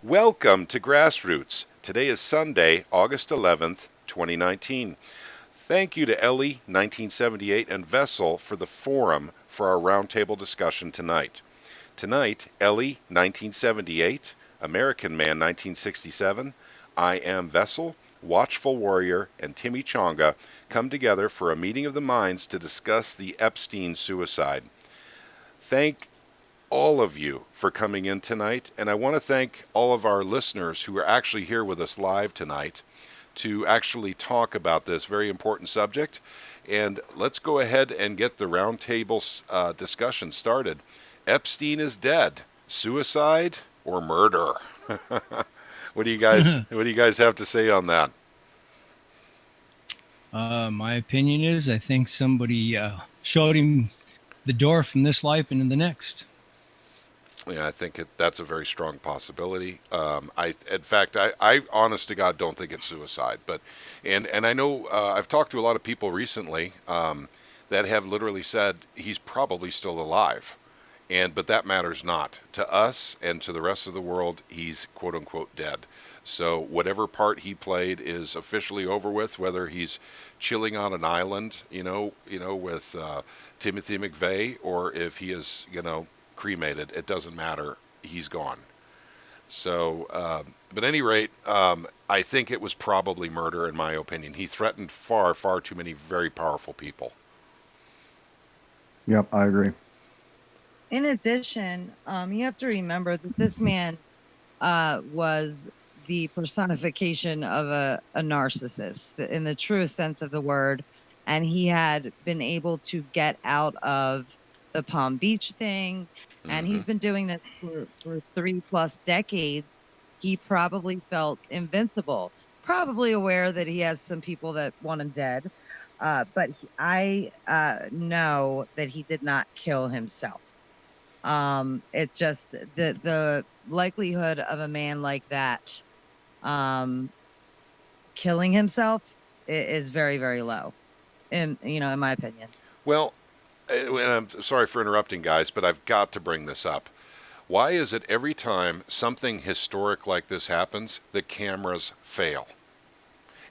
Welcome to Grassroots. Today is Sunday, August 11th, 2019. Thank you to Ellie, 1978, and Vessel for the forum for our roundtable discussion tonight. Tonight, Ellie, 1978, American Man, 1967, I Am Vessel, Watchful Warrior, and Timmy Chonga come together for a meeting of the minds to discuss the Epstein suicide. Thank all of you for coming in tonight, and I want to thank all of our listeners who are actually here with us live tonight to actually talk about this very important subject. And let's go ahead and get the roundtable discussion started. Epstein is dead. Suicide or murder? What do you guys have to say on that? My opinion is I think somebody showed him the door from this life into the next. Yeah, I think that's a very strong possibility. In fact, I, honest to God, don't think it's suicide. But, and I know I've talked to a lot of people recently that have literally said he's probably still alive, but that matters not to us and to the rest of the world. He's quote unquote dead. So whatever part he played is officially over with. Whether he's chilling on an island, with Timothy McVeigh, or if he is, cremated, it doesn't matter. He's gone. So, but at any rate, I think it was probably murder, in my opinion. He threatened far, far too many very powerful people. Yep, I agree. In addition, you have to remember that this man was the personification of a narcissist in the truest sense of the word. And he had been able to get out of the Palm Beach thing. And Mm-hmm. he's been doing this for 3+ decades. He probably felt invincible, probably aware that he has some people that want him dead. But I know that he did not kill himself. It's just the likelihood of a man like that killing himself is very, very low, in my opinion. Well, and I'm sorry for interrupting, guys, but I've got to bring this up. Why is it every time something historic like this happens, the cameras fail?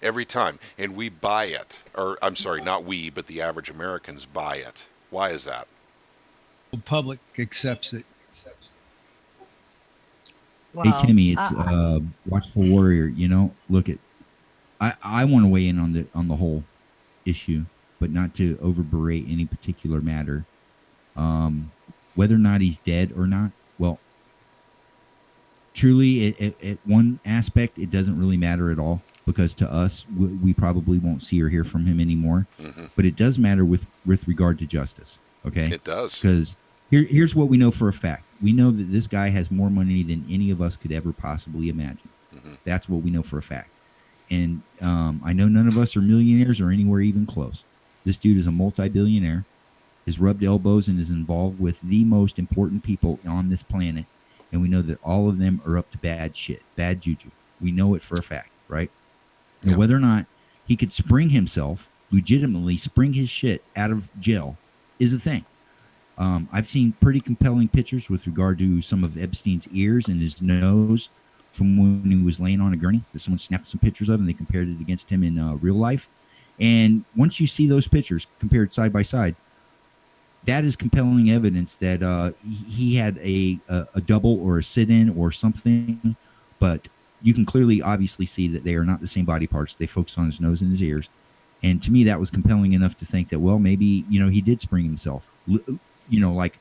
Every time. And we buy it. Or, I'm sorry, not we, but the average Americans buy it. Why is that? The public accepts it. Hey Well, Timmy, it's Watchful Warrior. Look at I want to weigh in on the whole issue, but not to over berate any particular matter. Whether or not he's dead or not, well, truly, at one aspect, it doesn't really matter at all because to us, we probably won't see or hear from him anymore. Mm-hmm. But it does matter with regard to justice. Okay, It does. Because here's what we know for a fact: we know that this guy has more money than any of us could ever possibly imagine. Mm-hmm. That's what we know for a fact. And I know none of us are millionaires or anywhere even close. This dude is a multi-billionaire, has rubbed elbows and is involved with the most important people on this planet. And we know that all of them are up to bad shit, bad juju. We know it for a fact, right? Now, Yep. whether or not he could spring himself, legitimately spring his shit out of jail, is a thing. I've seen pretty compelling pictures with regard to some of Epstein's ears and his nose from when he was laying on a gurney that someone snapped some pictures of, and they compared it against him in real life. And once you see those pictures compared side by side, that is compelling evidence that he had a double or a sit-in or something. But you can clearly, obviously see that they are not the same body parts. They focus on his nose and his ears. And to me, that was compelling enough to think that, well, maybe, he did spring himself. Like,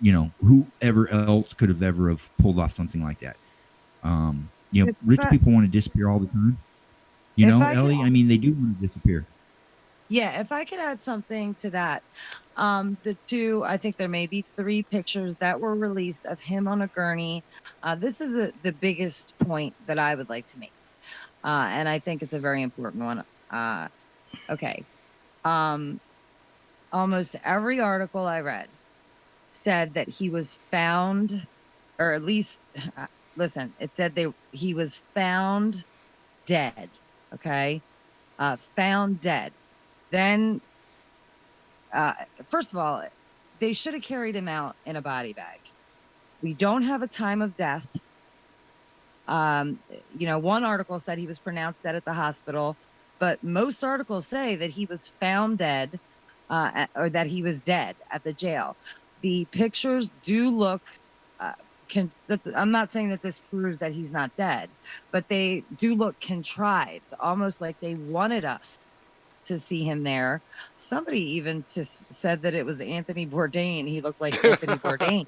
whoever else could have ever have pulled off something like that. Rich people want to disappear all the time. Ellie, I mean, they do want to disappear. Yeah, if I could add something to that. I think there may be 3 pictures that were released of him on a gurney. This is the biggest point that I would like to make. And I think it's a very important one. Okay. Almost every article I read said that he was found, or at least, listen, it said he was found dead. Okay. Found dead. Then, first of all, they should have carried him out in a body bag. We don't have a time of death. One article said he was pronounced dead at the hospital, but most articles say that he was found dead, or that he was dead at the jail. The pictures do look. Uh, I'm not saying that this proves that he's not dead, but they do look contrived, almost like they wanted us to see him there. Somebody even said that it was Anthony Bourdain. He looked like Anthony Bourdain.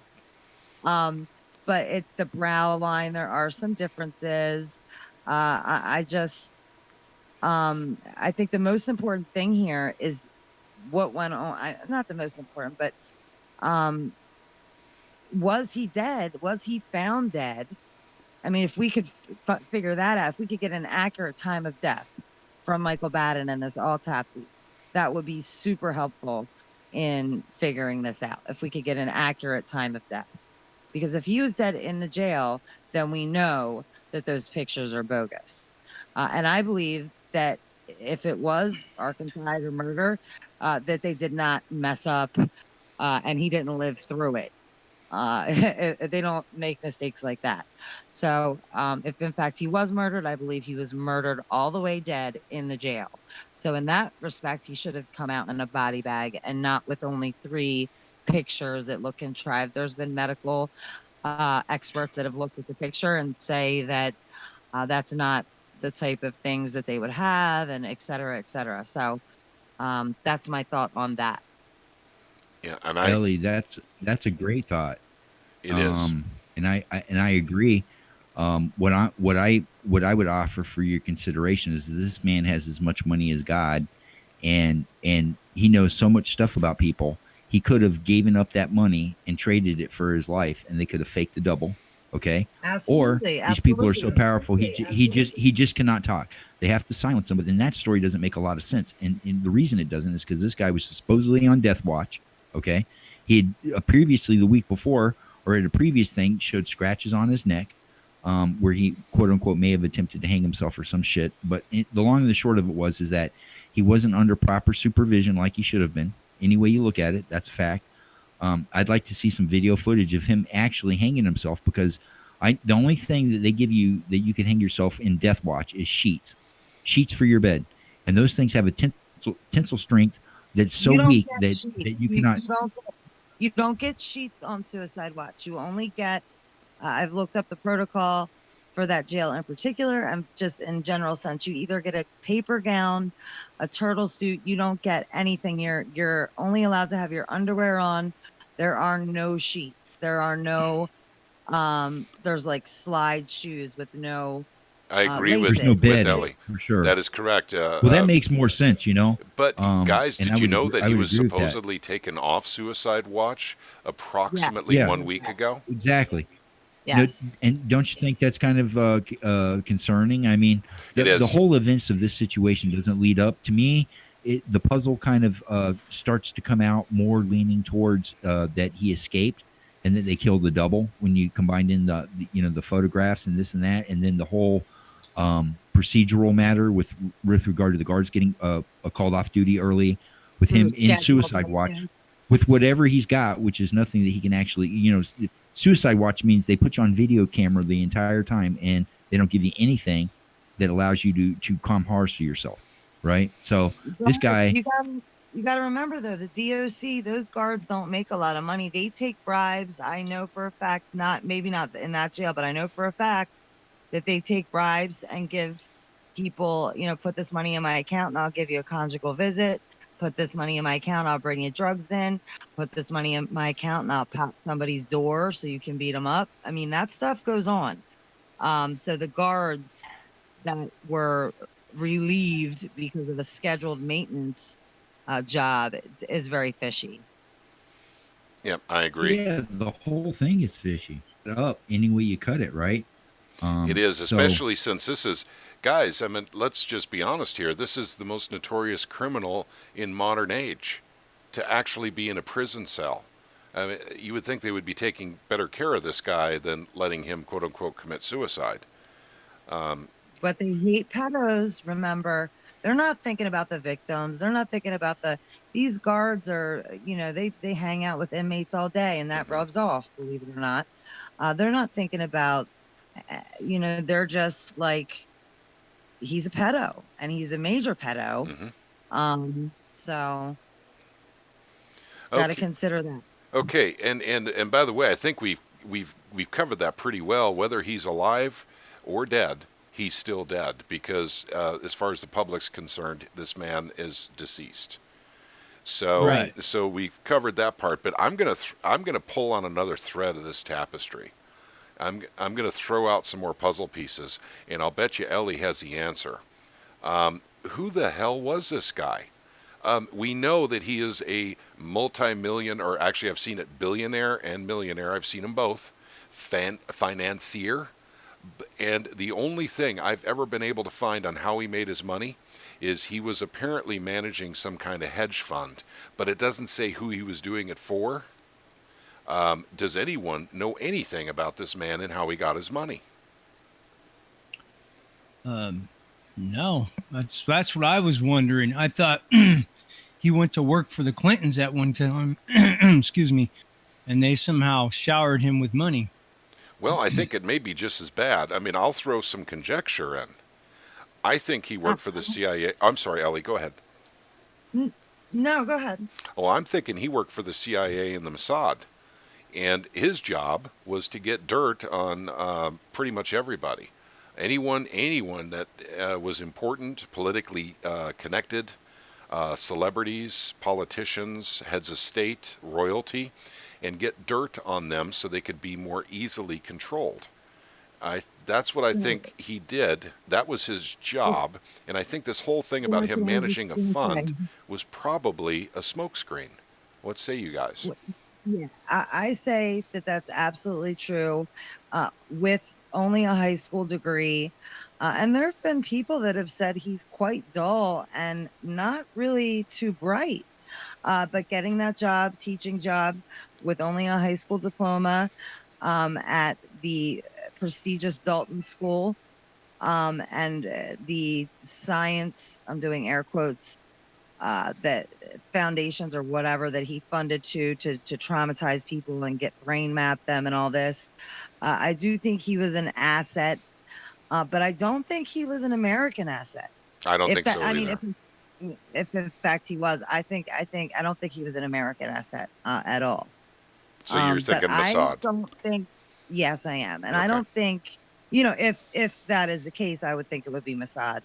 Um, but it's the brow line. There are some differences. I just, I think the most important thing here is what went on. Not the most important, but um, was he dead? Was he found dead? I mean, if we could figure that out, if we could get an accurate time of death from Michael Baden in this autopsy, that would be super helpful in figuring this out. If we could get an accurate time of death. Because if he was dead in the jail, then we know that those pictures are bogus. And I believe that if it was arkancide or murder, that they did not mess up, and he didn't live through it. They don't make mistakes like that. So, if in fact he was murdered, I believe he was murdered all the way dead in the jail. So, in that respect, he should have come out in a body bag and not with only 3 pictures that look contrived. There's been medical experts that have looked at the picture and say that that's not the type of things that they would have, and et cetera, et cetera. So, that's my thought on that. Yeah, and Ellie, that's a great thought. it is. And I agree. What I would offer for your consideration is that this man has as much money as God, and he knows so much stuff about people. He could have given up that money and traded it for his life, and they could have faked the double. Okay. Or Absolutely, these people are so absolutely. powerful, he just cannot talk. They have to silence him. But then that story doesn't make a lot of sense. And the reason it doesn't is because this guy was supposedly on death watch. Okay. He had previously, the week before, or at a previous thing, showed scratches on his neck, where he, quote unquote, may have attempted to hang himself or some shit. But the long and the short of it is that he wasn't under proper supervision like he should have been. Any way you look at it, that's a fact. I'd like to see some video footage of him actually hanging himself, because the only thing that they give you that you can hang yourself in death watch is sheets for your bed, and those things have a tensile strength that's so You don't weak get that sheets. you cannot. You don't get sheets on suicide watch. You only get. I've looked up the protocol for that jail in particular, and just in general sense, you either get a paper gown, a turtle suit. You don't get anything. You're only allowed to have your underwear on. There are no sheets. There are no. There's like slide shoes with no I agree There's no laces. with bed Ellie. for sure. That is correct. Well, that makes more sense, But guys, And did you know that I he would was agree with that. supposedly taken off suicide watch Yeah. approximately Yeah. 1 week ago? Exactly. No, Yes. and don't you think that's kind of concerning? I mean, It the is. whole events of this situation doesn't lead up to me. The puzzle kind of starts to come out more leaning towards that he escaped and that they killed the double when you combined in the photographs and this and that, and then the whole procedural matter with regard to the guards getting called off duty early, with him in Scheduled suicide watch, maintenance. with whatever he's got, which is nothing that he can actually, suicide watch means they put you on video camera the entire time, and they don't give you anything that allows you to calm hearts to yourself, right? So this But guy, you gotta remember though, the DOC, those guards don't make a lot of money. They take bribes. I know for a fact, maybe not in that jail, but I know for a fact that they take bribes and give people, put this money in my account and I'll give you a conjugal visit. Put this money in my account, I'll bring you drugs in. Put this money in my account and I'll pop somebody's door so you can beat them up. I mean, that stuff goes on. So the guards that were relieved because of a scheduled maintenance job is very fishy. Yep, I agree. yeah, the whole thing is fishy. Up any way you cut it, right? It is, So especially since this is, guys, I mean, let's just be honest here. This is the most notorious criminal in modern age to actually be in a prison cell. I mean, you would think they would be taking better care of this guy than letting him, quote unquote, commit suicide. But they hate pedos, remember. They're not thinking about the victims. They're not thinking about these guards are, they hang out with inmates all day and that Mhm. rubs off, believe it or not. They're not thinking about They're just like, he's a pedo, and he's a major pedo. So got to Okay. consider that. Okay. And by the way, I think we've covered that pretty well. Whether he's alive or dead, he's still dead because as far as the public's concerned, this man is deceased. So Right. Right. so we've covered that part, but I'm gonna pull on another thread of this tapestry. I'm gonna throw out some more puzzle pieces, and I'll bet you Ellie has the answer. Who the hell was this guy? We know that he is a multi-million, or actually, I've seen it billionaire and millionaire. I've seen them both. Financier. And the only thing I've ever been able to find on how he made his money is he was apparently managing some kind of hedge fund, but it doesn't say who he was doing it for. Does anyone know anything about this man and how he got his money? No, that's what I was wondering. I thought he went to work for the Clintons at one time. Excuse me, and they somehow showered him with money. Well, I think it may be just as bad. I mean, I'll throw some conjecture in. I think he Uh, worked for the CIA. I'm sorry, Ellie, go ahead. no, go ahead. Oh, I'm thinking he worked for the CIA and the Mossad. And his job was to get dirt on pretty much everybody. Anyone that was important, politically connected, celebrities, politicians, heads of state, royalty, and get dirt on them so they could be more easily controlled. That's what I So, think he did. That was his well, job. And I think this whole thing about what him I was managing a going to say. fund was probably a smokescreen. What say you guys? Yeah, I say that that's absolutely true. With only a high school degree, and there have been people that have said he's quite dull and not really too bright. But getting that job, teaching job, with only a high school diploma, at the prestigious Dalton School, and the science, I'm doing air quotes, that foundations or whatever that he funded to traumatize people and get brain map them and all this. I do think he was an asset, but I don't think he was an American asset. I don't If think that, so I mean, either. if in fact he was, I don't think he was an American asset at all. So you're But thinking I Mossad. don't think. Yes, I am, and I Okay. don't think, if that is the case, I would think it would be Mossad.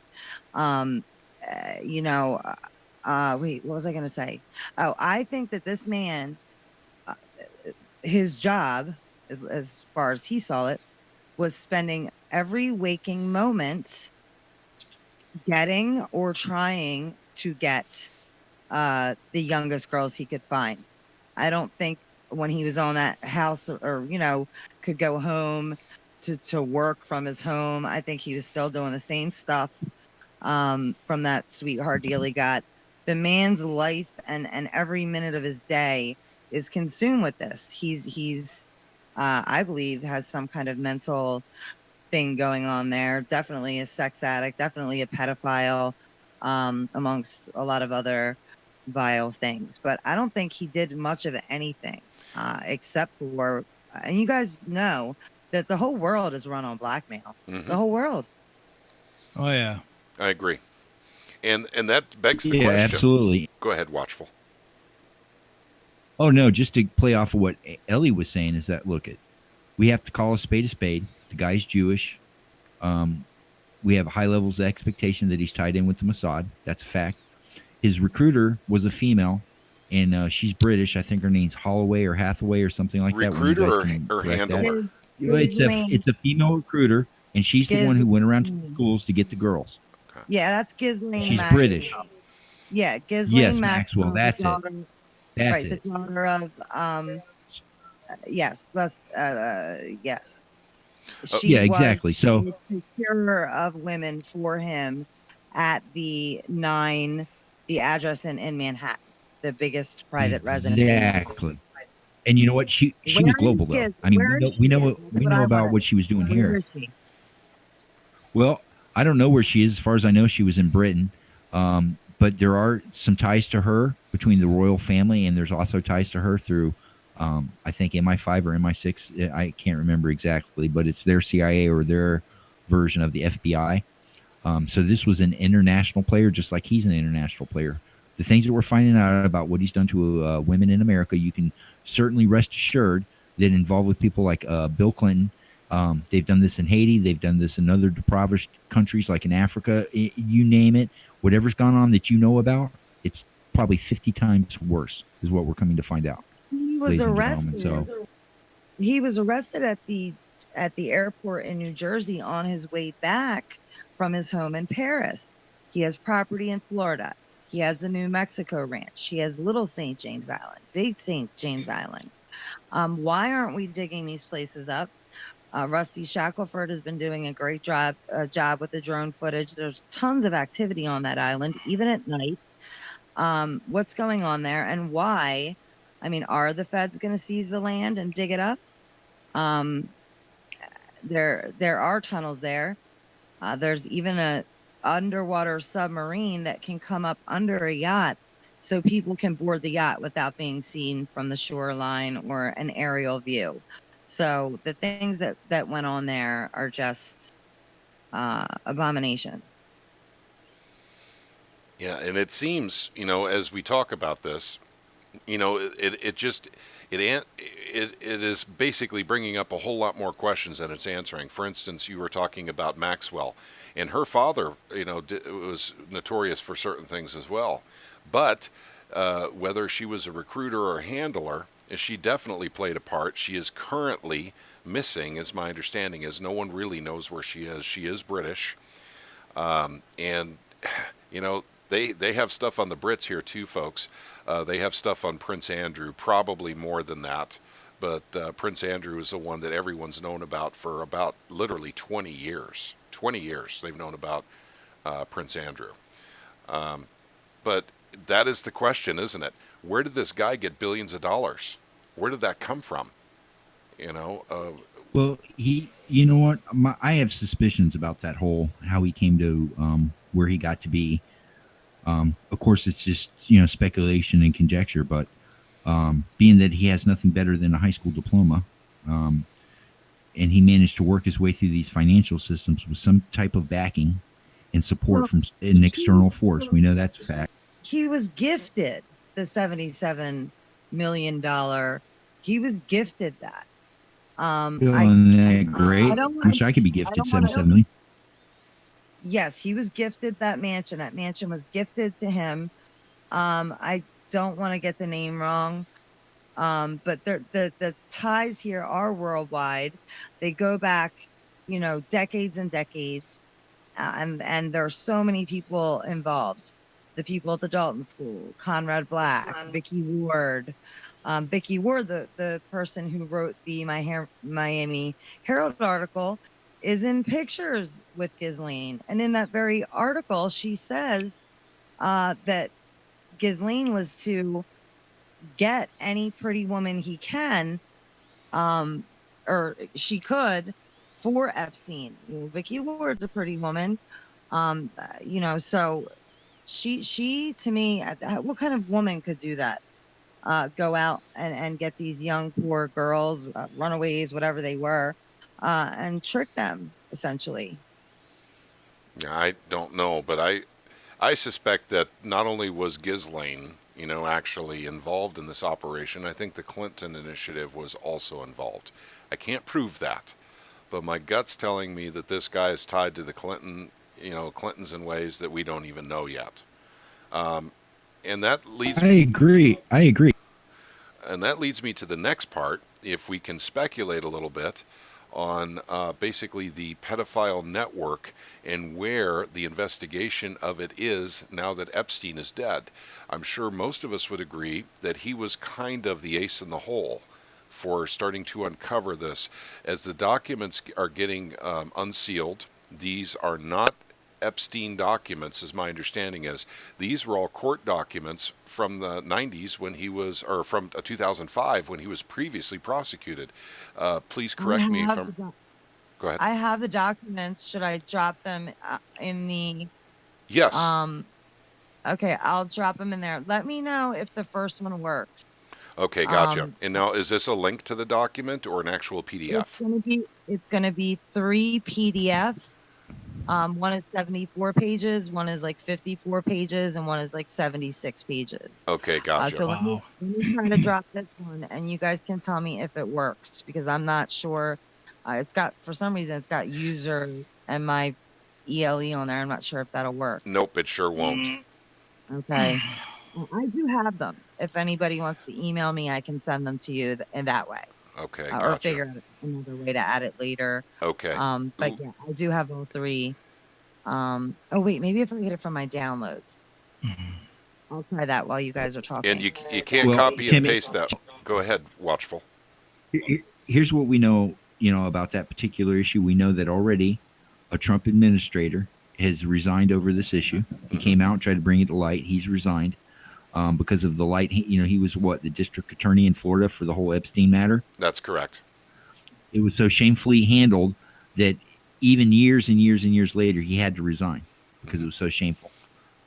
Um, uh, you know, wait, what was I going to say? Oh, I think that this man, uh, his job, as far as he saw it, was spending every waking moment getting or trying to get the youngest girls he could find. I don't think when he was on that house, or could go home to work from his home. I think he was still doing the same stuff, from that sweetheart deal he got. The man's life and every minute of his day is consumed with this. He's I believe has some kind of mental thing going on there. Definitely a sex addict, definitely a pedophile, amongst a lot of other vile things. But I don't think he did much of anything, except for, and you guys know that the whole world is run on blackmail. Hmm. The whole world. Oh yeah. I agree. And that begs the Yeah, question. absolutely. Go ahead, Watchful. Oh no, just to play off of what Ellie was saying is that look, we have to call a spade a spade. The guy's Jewish. Um, we have high levels of expectation that he's tied in with the Mossad. That's a fact. His recruiter was a female, and she's British. I think her name's Holloway or Hathaway or something like that. One of you Recruiter guys or, can or correct that. handler? It's a female recruiter, and she's the one who went around to the Ghislaine. schools to get the girls. Yeah, that's Ghislaine She's Maxwell. British. Yeah, Ghislaine Yes, Maxwell. the That's it. daughter, That's right, it. the daughter of yes, yes. She Yeah, exactly. was So the procurer of women for him at the address in Manhattan, the biggest private residence. exactly. And you know what? She Where was is global though. Giz? I mean, Where is we she? know That's we what know I about want what to. she was doing Where here. is she? Well, I don't know where she is. As far as I know, she was in Britain. But there are some ties to her between the royal family, and there's also ties to her through I think MI5 or MI6, I can't remember exactly, but it's their CIA or their version of the FBI. So this was an international player, just like he's an international player. The things that we're finding out about what he's done to women in America, you can certainly rest assured that involved with people like Bill Clinton. They've done this in Haiti. They've done this in other impoverished countries like in Africa. You name it. Whatever's gone on that you know about, it's probably 50 times worse, is what we're coming to find out, He was ladies and gentlemen. arrested. So He was arrested at the airport in New Jersey on his way back from his home in Paris. He has property in Florida. He has the New Mexico ranch. He has Little St. James Island, Big St. James Island. Why aren't we digging these places up? Rusty Shackelford has been doing a great job with the drone footage. There's tons of activity on that island, even at night. What's going on there and why? I mean, are the feds going to seize the land and dig it up? Um, there are tunnels there. There's even a underwater submarine that can come up under a yacht so people can board the yacht without being seen from the shoreline or an aerial view. So the things that went on there are just abominations. Yeah, and it seems, as we talk about this, it just it is basically bringing up a whole lot more questions than it's answering. For instance, you were talking about Maxwell, and her father, was notorious for certain things as well. But whether she was a recruiter or a handler, she definitely played a part. She is currently missing, as my understanding is. No one really knows where she is. She is British, and you know, they have stuff on the Brits here too, folks. They have stuff on Prince Andrew, probably more than that. But Prince Andrew is the one that everyone's known about for about literally 20 years. 20 years they've known about Prince Andrew. Um, but that is the question, isn't it? Where did this guy get billions of dollars? Where did that come from? You know, well, you know what? I have suspicions about that whole how he came to where he got to be. Of course, it's just speculation and conjecture, but being that he has nothing better than a high school diploma, um, and he managed to work his way through these financial systems with some type of backing and support Well, from an external force. We know that's a fact. he was gifted the $77 million. He was gifted that. Isn't that great? I don't I wish I could be I gifted don't want to. 77 million. Yes, he was gifted that mansion. That mansion was gifted to him. I don't want to get the name wrong. But the ties here are worldwide. They go back, decades and decades. And there are so many people involved. The people at the Dalton School, Conrad Black, Vicky Ward. Vicky Ward, the person who wrote the Miami Herald article, is in pictures with Ghislaine. And in that very article, she says that Ghislaine was to get any pretty woman he can, or she could, for Epstein. Vicky Ward's a pretty woman. So she to me, what kind of woman could do that? Go out and get these young poor girls, runaways, whatever they were, and trick them essentially. I don't know, but I suspect that not only was Ghislaine, actually involved in this operation, I think the Clinton initiative was also involved. I can't prove that, but my gut's telling me that this guy is tied to the Clintons in ways that we don't even know yet. Um, and that leads I agree. I agree. and that leads me to the next part. If we can speculate a little bit on basically the pedophile network and where the investigation of it is now that Epstein is dead. I'm sure most of us would agree that he was kind of the ace in the hole for starting to uncover this. As the documents are getting unsealed, these are not Epstein documents, as my understanding is. These were all court documents from the 90s when he was, or from 2005 when he was previously prosecuted. Please correct me if I'm. Go ahead. I have the documents. Should I drop them in the? Yes. Okay, I'll drop them in there. Let me know if the first one works. Okay, gotcha. Um, And now, is this a link to the document or an actual PDF? it's gonna be 3 PDFs. One is 74 pages, one is like 54 pages, and one is like 76 pages. Okay, gotcha. So Wow. let me try to drop this one, and you guys can tell me if it works because I'm not sure. It's got, for some reason, it's got user and my ELE on there. I'm not sure if that'll work. Nope, it sure won't. Okay. Well, I do have them. If anybody wants to email me, I can send them to you in that way, Okay, or gotcha. figure out another way to add it later. Okay. But yeah, I do have all three. Oh wait, maybe if I get it from my downloads, I'll try that while you guys are And talking. you can't Well, copy and Timmy, paste that. Go ahead, Watchful. here's what we know, about that particular issue. We know that already a Trump administrator has resigned over this issue. He came out and tried to bring it to light. He's resigned because of the light. He was the district attorney in Florida for the whole Epstein matter. That's correct. It was so shamefully handled that even years and years and years later, he had to resign because it was so shameful.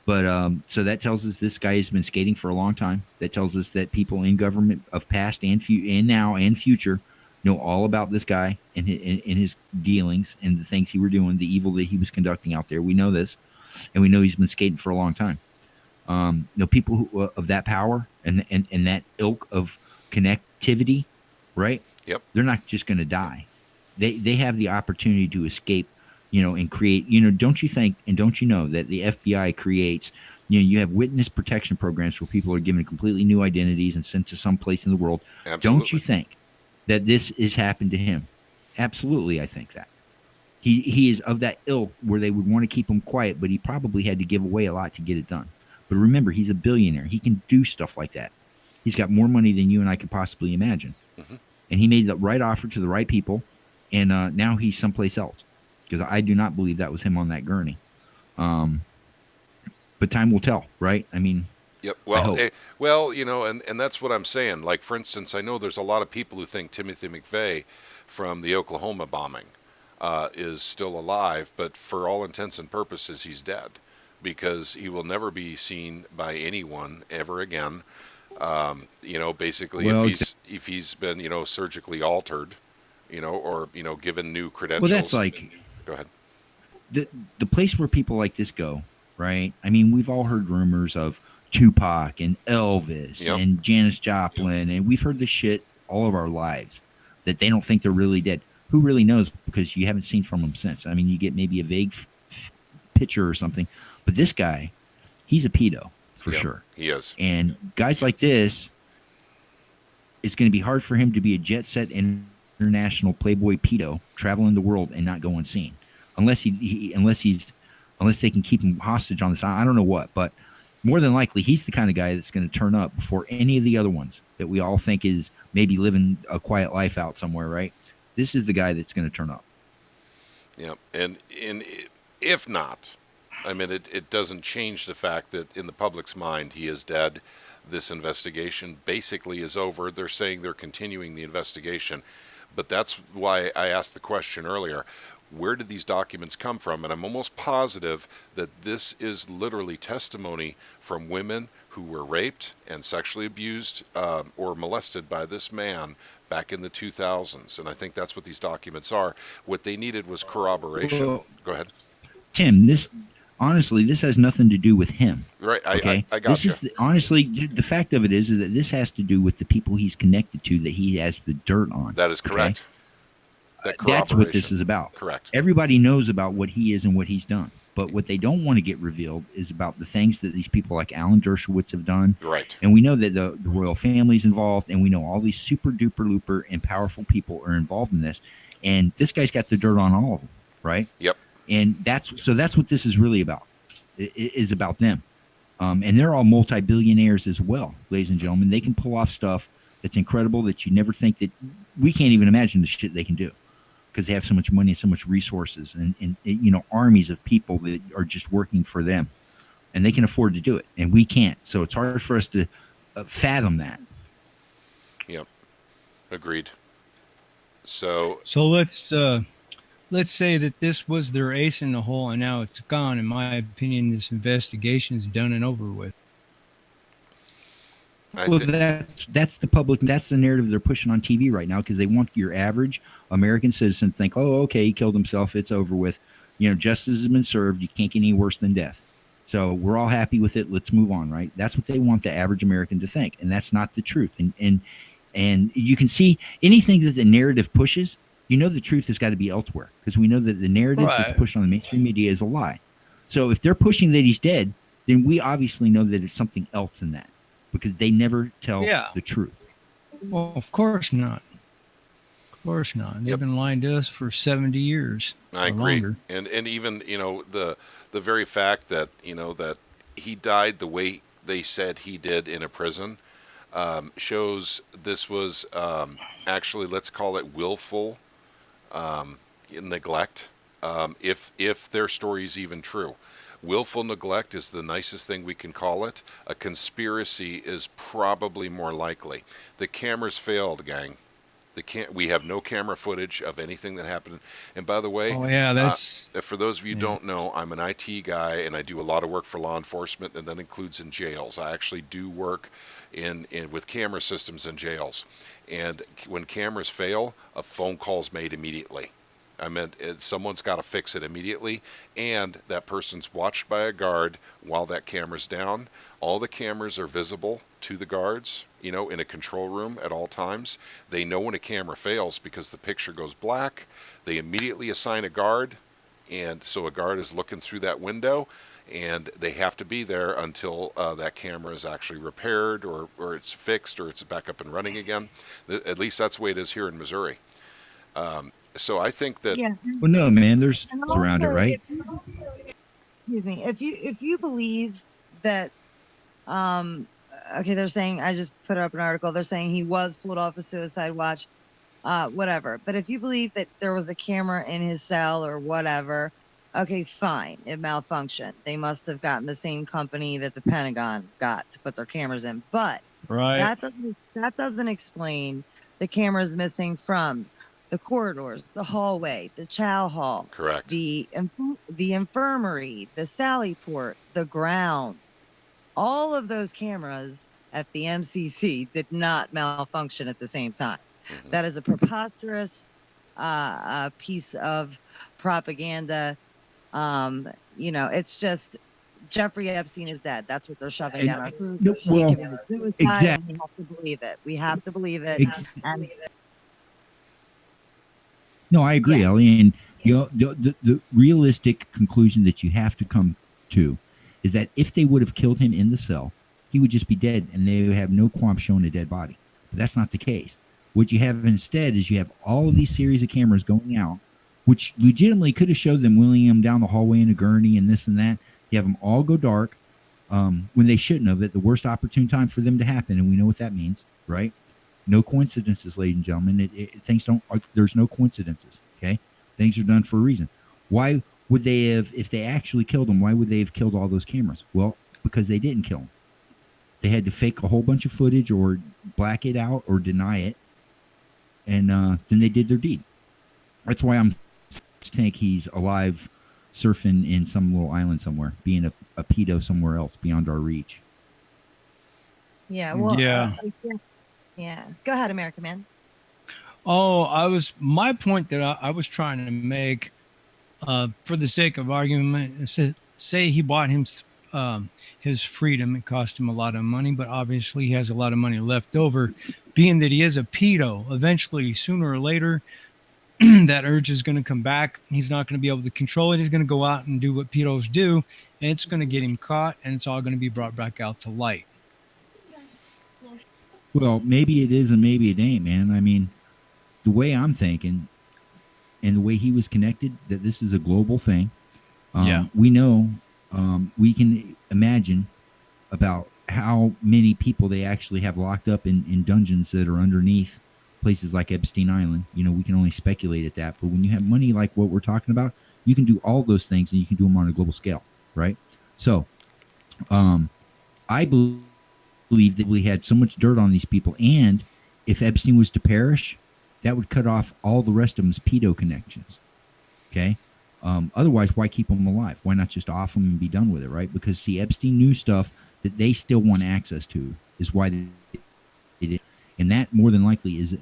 But so that tells us this guy has been skating for a long time. That tells us that people in government of past and now and future know all about this guy and his dealings and the things he were doing, the evil that he was conducting out there. We know this, and we know he's been skating for a long time. People who, of that power and that ilk of connectivity, right? Yep. They're not just going to die. They have the opportunity to escape, and create, don't you think, and don't you know that the FBI creates, you have witness protection programs where people are given completely new identities and sent to some place in the world. Absolutely. Don't you think that this has happened to him? Absolutely. I think that he is of that ilk where they would want to keep him quiet, but he probably had to give away a lot to get it done. But remember, he's a billionaire. He can do stuff like that. He's got more money than you and I could possibly imagine. Mm-hmm. And he made the right offer to the right people. And now he's someplace else. Because I do not believe that was him on that gurney. But time will tell, right? I mean, yep. Well, and that's what I'm saying. Like, for instance, I know there's a lot of people who think Timothy McVeigh from the Oklahoma bombing is still alive, but for all intents and purposes, he's dead because he will never be seen by anyone ever again. Basically, well, if he's been surgically altered, or given new credentials. Well, that's like, go ahead. The place where people like this go, right? I mean, we've all heard rumors of Tupac and Elvis Yep. and Janis Joplin, and we've heard this shit all of our lives that they don't think they're really dead. Who really knows? Because you haven't seen from them since. I mean, you get maybe a vague picture or something, but this guy, he's a pedo for sure. He is. And guys like this, it's going to be hard for him to be a jet set international playboy pedo traveling the world and not go unseen, unless they can keep him hostage on this. I don't know what, but more than likely he's the kind of guy that's going to turn up before any of the other ones that we all think is maybe living a quiet life out somewhere, right? This is the guy that's going to turn up. Yeah, and if not, I mean, it doesn't change the fact that in the public's mind he is dead. This investigation basically is over. They're saying they're continuing the investigation. But that's why I asked the question earlier, where did these documents come from? And I'm almost positive that this is literally testimony from women who were raped and sexually abused or molested by this man back in the 2000s. And I think that's what these documents are. What they needed was corroboration. Well, Go ahead. Tim, this has nothing to do with him. Right. Okay. I got you. Honestly, the fact of it is that this has to do with the people he's connected to that he has the dirt on. That is correct. Okay? That's what this is about. Correct. Everybody knows about what he is and what he's done. But what they don't want to get revealed is about the things that these people like Alan Dershowitz have done. Right. And we know that the royal family's involved, and we know all these super duper looper and powerful people are involved in this. And this guy's got the dirt on all of them, right? Yep. And that's what this is really about. It is about them. And they're all multi-billionaires as well, ladies and gentlemen. They can pull off stuff that's incredible that you never think that we can't even imagine the shit they can do because they have so much money and so much resources and armies of people that are just working for them, and they can afford to do it, and we can't. So it's hard for us to fathom that. Yep. Agreed. So let's say that this was their ace in the hole and now it's gone. In my opinion, this investigation is done and over with. Well, that's the public. That's the narrative they're pushing on TV right now because they want your average American citizen to think, oh, okay, he killed himself. It's over with. Justice has been served. You can't get any worse than death. So we're all happy with it. Let's move on, right? That's what they want the average American to think, and that's not the truth. And you can see anything that the narrative pushes. The truth has got to be elsewhere because we know that the narrative that's pushed on the mainstream media is a lie. So if they're pushing that he's dead, then we obviously know that it's something else in that because they never tell the truth. Well, of course not. Of course not. They've been lying to us for 70 years. I agree. Longer. And even, the very fact that, that he died the way they said he did in a prison shows this was actually, let's call it willful neglect, if their story is even true. Willful neglect is the nicest thing we can call it. A conspiracy is probably more likely. The cameras failed, gang. We have no camera footage of anything that happened. And by the way, that's for those of you who don't know, I'm an IT guy and I do a lot of work for law enforcement, and that includes in jails. I actually do work in with camera systems in jails. And when cameras fail, a phone call is made immediately. I meant someone's got to fix it immediately, and that person's watched by a guard while that camera's down. All the cameras are visible to the guards, in a control room at all times. They know when a camera fails because the picture goes black. They immediately assign a guard, and so a guard is looking through that window, and they have to be there until that camera is actually repaired or it's fixed or it's back up and running again. At least that's the way it is here in Missouri. So I think that. Yeah. Well, no, man. There's around it, right? Excuse me. If you believe that, okay, they're saying, I just put up an article. They're saying he was pulled off a suicide watch, whatever. But if you believe that there was a camera in his cell or whatever, okay, fine. It malfunctioned. They must have gotten the same company that the Pentagon got to put their cameras in. But that doesn't explain the cameras missing from the corridors, the hallway, the chow hall, Correct. the infirmary, the sally port, the grounds. All of those cameras at the MCC did not malfunction at the same time. Mm-hmm. That is a preposterous piece of propaganda. It's just Jeffrey Epstein is dead. That's what they're shoving down our throats. Exactly. We have to believe it. We have to believe it. No, I agree, Ellie. And the realistic conclusion that you have to come to is that if they would have killed him in the cell, he would just be dead, and they would have no qualms showing a dead body. But that's not the case. What you have instead is you have all of these series of cameras going out, which legitimately could have showed them wheeling him down the hallway in a gurney and this and that. You have them all go dark when they shouldn't have, at the worst opportune time for them to happen, and we know what that means, right? No coincidences, ladies and gentlemen. There's no coincidences, okay? Things are done for a reason. Why would they have, if they actually killed him, why would they have killed all those cameras? Well, because they didn't kill him. They had to fake a whole bunch of footage or black it out or deny it, and then they did their deed. That's why I think he's alive surfing in some little island somewhere, being a pedo somewhere else beyond our reach. Yeah, well, yeah. Go ahead, American Man. Oh, my point that I was trying to make, for the sake of argument, say he bought his freedom. It cost him a lot of money, but obviously he has a lot of money left over. Being that he is a pedo, eventually, sooner or later, that urge is going to come back. He's not going to be able to control it. He's going to go out and do what pedos do, and it's going to get him caught, and it's all going to be brought back out to light. Well, maybe it is and maybe it ain't, man. I mean, the way I'm thinking and the way he was connected, that this is a global thing. We know, we can imagine about how many people they actually have locked up in dungeons that are underneath places like Epstein Island. We can only speculate at that. But when you have money like what we're talking about, you can do all those things and you can do them on a global scale, right? So I believe that we had so much dirt on these people, and if Epstein was to perish, that would cut off all the rest of them's pedo connections. Okay. Otherwise, why keep them alive? Why not just off them and be done with it, right? Because see, Epstein knew stuff that they still want access to, is why and that more than likely is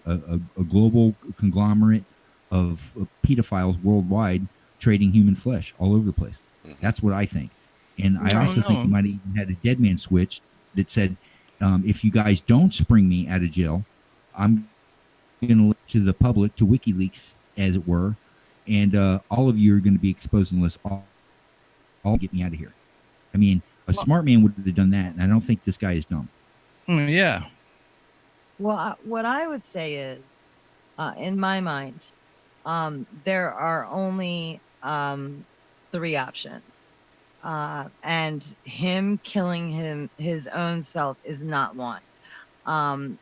a global conglomerate of pedophiles worldwide trading human flesh all over the place. That's what I think. And I I also don't think he know. might have even had a dead man switch that said, if you guys don't spring me out of jail, I'm going to let to the public, to WikiLeaks, as it were, and all of you are going to be exposed unless all get me out of here. I mean, a Well, smart man would have done that, and I don't think this guy is dumb. Yeah. what I would say is, in my mind, there are only three options. And him killing his own self is not one.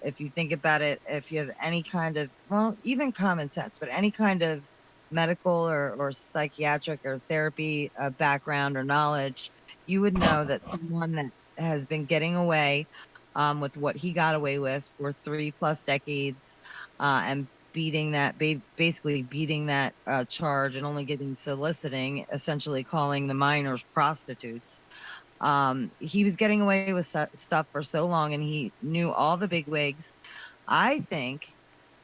If you think about it, if you have any kind of, well, even common sense, but any kind of medical or psychiatric or therapy background or knowledge, you would know that someone that has been getting away with what he got away with for 3+ decades, and beating that, basically beating that charge and only getting soliciting, essentially calling the minors prostitutes. He was getting away with stuff for so long, and he knew all the big wigs. I think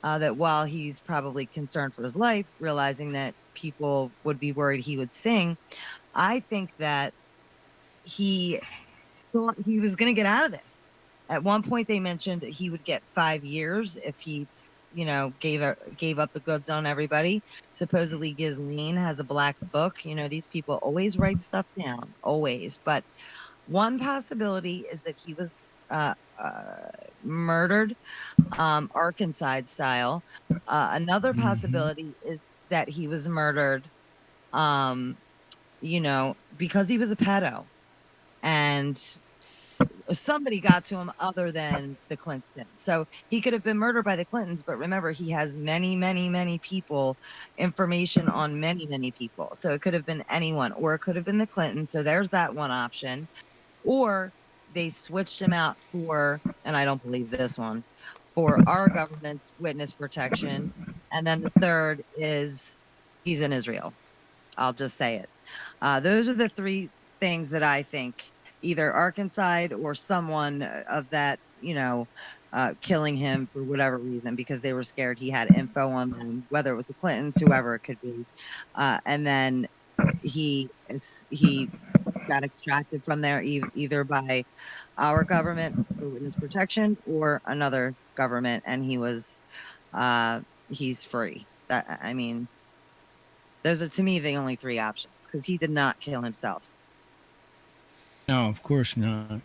that while he's probably concerned for his life, realizing that people would be worried he would sing, I think that he thought he was going to get out of this. At one point, they mentioned that he would get 5 years if he, gave up the goods on everybody. Supposedly, Ghislaine has a black book. These people always write stuff down, always. But one possibility is that he was murdered, Arkansas style. Another possibility is that he was murdered, um, because he was a pedo, and somebody got to him other than the Clintons. So he could have been murdered by the Clintons, but remember, he has many, many, many people, information on many, many people. So it could have been anyone, or it could have been the Clintons. So there's that one option. Or they switched him out for, and I don't believe this one, for our government's witness protection. And then the third is he's in Israel. I'll just say it. Those are the three things that I think, either Arkansas or someone of that, killing him for whatever reason, because they were scared he had info on them, whether it was the Clintons, whoever it could be. And then he got extracted from there, either by our government for witness protection or another government, and he's free. I mean, those are, to me, the only three options, because he did not kill himself. No, of course not.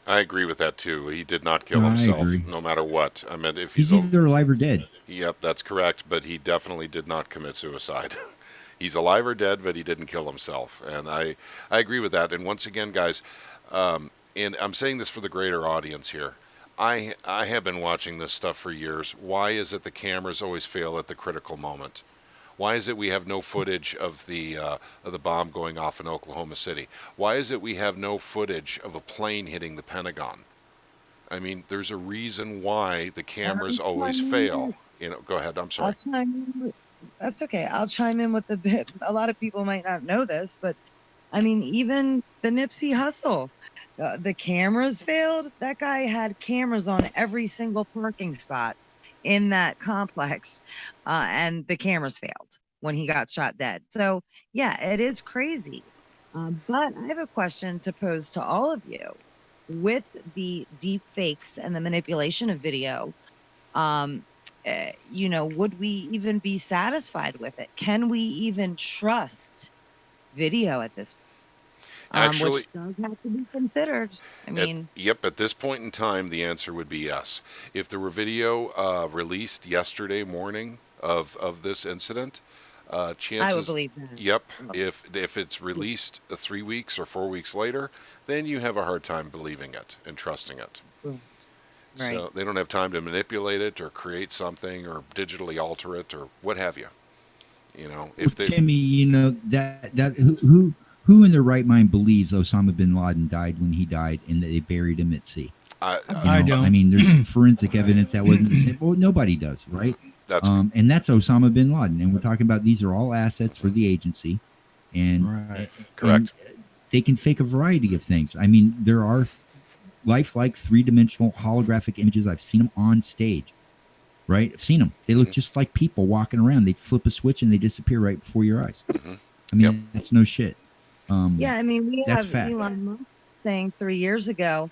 I agree with that too. He did not kill No, I himself, agree. no matter what. I mean, if He's either alive or dead. Yep, that's correct. But he definitely did not commit suicide. He's alive or dead, but he didn't kill himself. And I agree with that. And once again, guys, and I'm saying this for the greater audience here. I have been watching this stuff for years. Why is it the cameras always fail at the critical moment? Why is it we have no footage of the bomb going off in Oklahoma City? Why is it we have no footage of a plane hitting the Pentagon? I mean, there's a reason why the cameras always fail. Go ahead. I'm sorry. That's okay. I'll chime in with a bit. A lot of people might not know this, but I mean, even the Nipsey Hussle, the cameras failed. That guy had cameras on every single parking spot in that complex, and the cameras failed when he got shot dead. So yeah, it is crazy. But I have a question to pose to all of you. With the deep fakes and the manipulation of video, would we even be satisfied with it? Can we even trust video at this point? Actually, Which does have to be considered. I mean, at this point in time, the answer would be yes. If there were video released yesterday morning of this incident, I would chances, believe that. yep, if it's released 3 weeks or 4 weeks later, then you have a hard time believing it and trusting it. Right. So they don't have time to manipulate it or create something or digitally alter it or what have you. If they, Timmy, that who in their right mind believes Osama bin Laden died when he died and that they buried him at sea? I don't. I mean, there's forensic evidence that wasn't the same. Well, nobody does, right? that's And that's Osama bin Laden, and we're talking about these are all assets for the agency, and Right. correct. and they can fake a variety of things. I mean, there are lifelike 3-dimensional holographic images. I've seen them on stage, right? I've seen them. They look just like people walking around. They flip a switch and they disappear right before your eyes. I Yep. mean, that's no shit. Yeah, I mean, we That's have fact. Elon Musk saying 3 years ago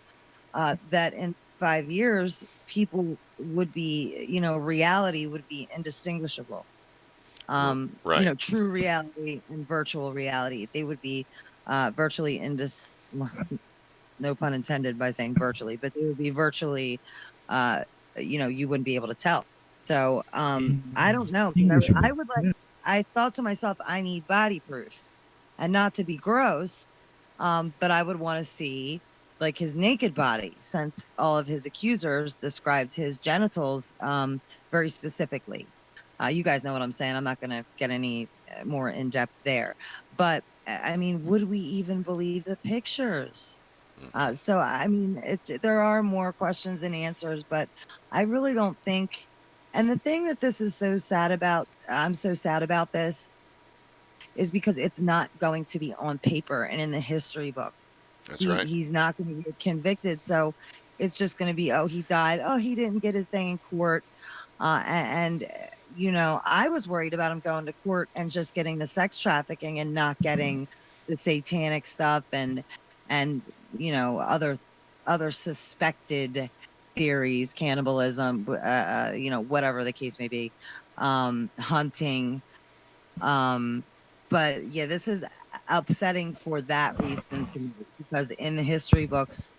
that in 5 years, people would be, reality would be indistinguishable. Right. True reality and virtual reality. They would be virtually no pun intended by saying virtually, but they would be virtually, uh, you wouldn't be able to tell. So I don't know. 'Cause I Indistinguishable. would like, Yeah. I thought to myself, I need body proof and not to be gross. But I would want to see like his naked body since all of his accusers described his genitals very specifically. You guys know what I'm saying. I'm not going to get any more in depth there. But I mean, would we even believe the pictures? So I mean, there are more questions than answers, but I really don't think. And the thing that this is so sad about, I'm so sad about this, is because it's not going to be on paper and in the history book. That's right. He's not going to get convicted, so it's just going to be, oh, he died, oh, he didn't get his thing in court. I was worried about him going to court and just getting the sex trafficking and not getting the satanic stuff and other suspected theories, cannibalism, whatever the case may be, hunting. But yeah, this is upsetting for that reason to me, because in the history books,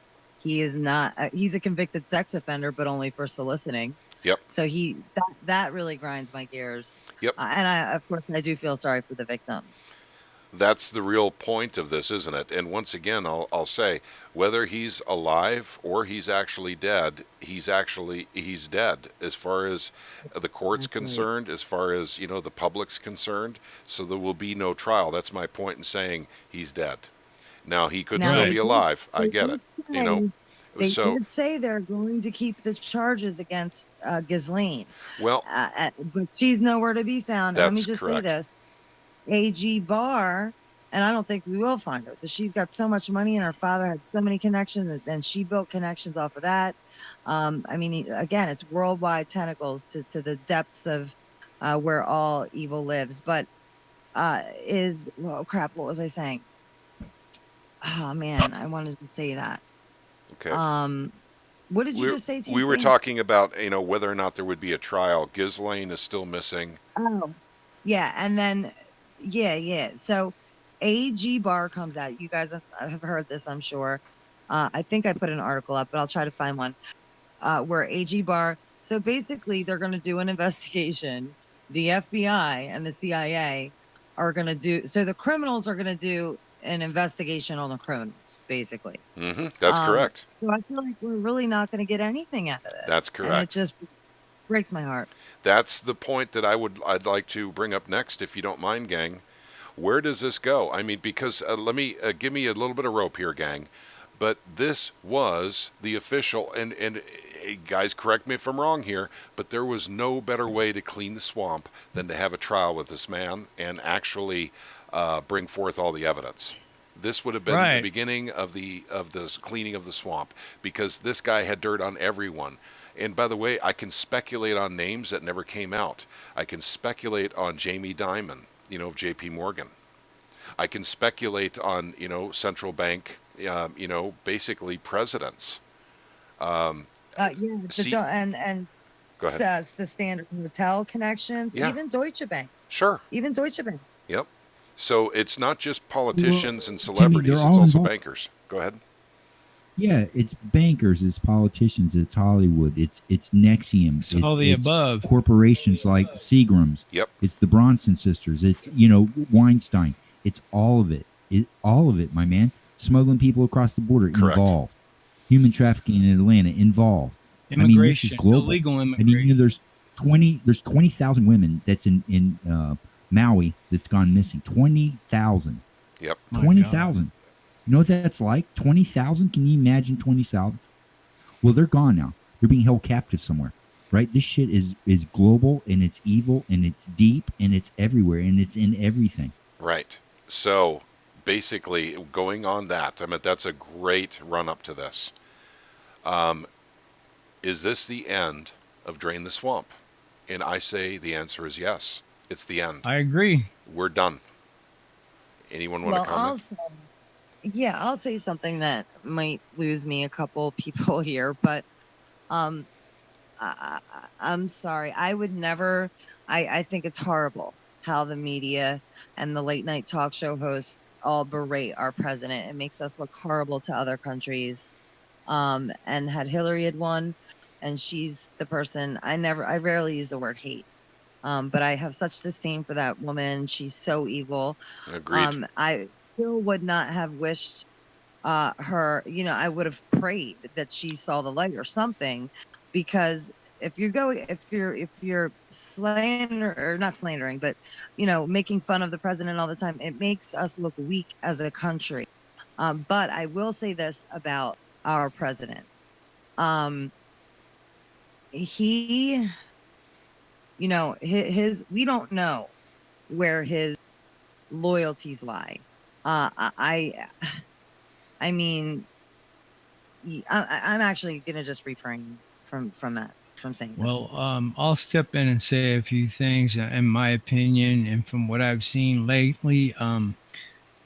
he is not, he's a convicted sex offender, but only for soliciting. Yep. So that really grinds my gears. Yep. And of course, I do feel sorry for the victims. That's the real point of this, isn't it? And once again, I'll say, whether he's alive or he's actually dead, he's dead as far as the court's That's right. concerned, as far as the public's concerned. So there will be no trial. That's my point in saying he's dead. Now he could Now, still Right. be alive. I they get did it. You know. say- They So did say they're going to keep the charges against Ghislaine, well, but she's nowhere to be found. And let me that's just say correct. this. AG Barr, and I don't think we will find her, because she's got so much money and her father had so many connections, and she built connections off of that. I mean, again, it's worldwide tentacles to the depths of where all evil lives. But oh crap, what was I saying? Oh man, I wanted to say that. Okay. What did you We just say, we were TC? talking about whether or not there would be a trial. Ghislaine is still missing. Oh, yeah, and then yeah. So AG Barr comes out. You guys have heard this, I'm sure. I think I put an article up, but I'll try to find one where AG Barr. So basically, they're going to do an investigation. The FBI and the CIA are going to do. So the criminals are going to do an investigation on the criminals, basically. That's correct. So I feel like we're really not going to get anything out of this. That's And it correct. just breaks my heart. That's the point that I'd like to bring up next, if you don't mind, gang. Where does this go? I mean, because give me a little bit of rope here, gang. But this was the official, and guys, correct me if I'm wrong here, but there was no better way to clean the swamp than to have a trial with this man and actually bring forth all the evidence. This would have been the Right. beginning of the cleaning of the swamp, because this guy had dirt on everyone. And by the way, I can speculate on names that never came out. I can speculate on Jamie Dimon, of J.P. Morgan. I can speculate on, central bank, basically presidents. Yeah, See, and go ahead. says the Standard Hotel connections, Yeah. even Deutsche Bank, Sure. even Deutsche Bank. Yep. So it's not just politicians and Timmy, celebrities, they're it's all also involved. bankers. Go ahead. Yeah, it's bankers, it's politicians, it's Hollywood, it's Nexium, It's all the above. corporations like Seagram's, Yep. it's the Bronson sisters, it's Weinstein, it's all of it. All of it, my man. Smuggling people across the border, Correct. involved. Human trafficking in Atlanta, involved. Immigration, I mean, this is global. illegal I immigration. mean, there's 20,000 women that's in Maui that's gone missing. 20,000. Yep. My 20,000. You know what that's like? 20,000? Can you imagine 20,000? Well, they're gone now. They're being held captive somewhere, right? This shit is global, and it's evil, and it's deep, and it's everywhere, and it's in everything. Right. So basically, going on that, I mean, that's a great run up to this. Um, is this the end of Drain the Swamp? And I say the answer is yes. It's the end. I agree. We're done. Anyone want to Well, comment? I'll say something that might lose me a couple people here, but um, I'm sorry. I would never. I think it's horrible how the media and the late night talk show hosts all berate our president. It makes us look horrible to other countries. And had Hillary had won, and she's the person I rarely use the word hate. But I have such disdain for that woman. She's so evil. Agreed. I still would not have wished her, I would have prayed that she saw the light or something, because if you're slander or not slandering, but making fun of the president all the time, it makes us look weak as a country. But I will say this about our president. Um, he, his we don't know where his loyalties lie. I mean, I'm actually gonna just refrain from that, from saying that. Well, I'll step in and say a few things in my opinion, and from what I've seen lately.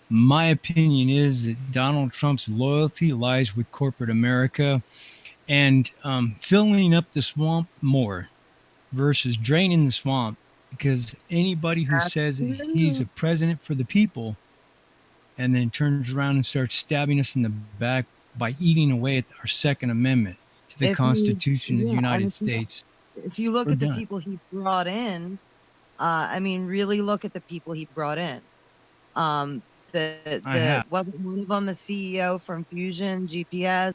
My opinion is that Donald Trump's loyalty lies with corporate America and filling up the swamp more versus draining the swamp. Because anybody who That's says that he's true. a president for the people and then turns around and starts stabbing us in the back by eating away at our Second Amendment to the If you, Constitution of the yeah, and United States, if you look we're at the done. people he brought in, I mean, really look at the people he brought in. Um, I have. wasn't one of them the CEO from Fusion GPS?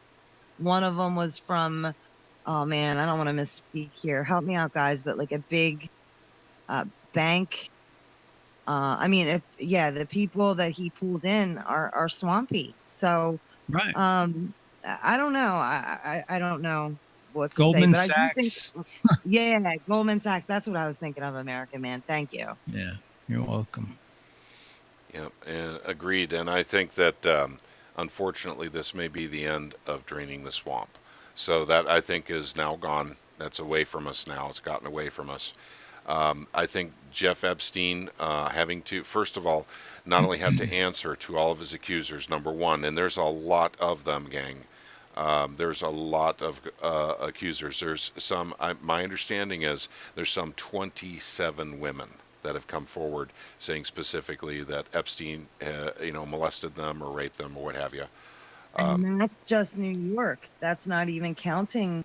One of them was from, oh man, I don't want to misspeak here. Help me out, guys, but like a big bank. I mean, the people that he pulled in are swampy. So Right. I don't know. I don't know what to say, Goldman but I do think, Sachs. yeah, Goldman Sachs. That's what I was thinking of, American Man. Thank you. Yeah, you're welcome. Yeah, and agreed. And I think that unfortunately this may be the end of Draining the Swamp. So that I think is now gone. That's away from us now. It's gotten away from us. I think Jeff Epstein having to, first of all, not only have to answer to all of his accusers, number one, and there's a lot of them, gang. There's a lot of accusers. There's some, my understanding is there's some 27 women that have come forward saying specifically that Epstein, molested them or raped them or what have you. And that's just New York. That's not even counting.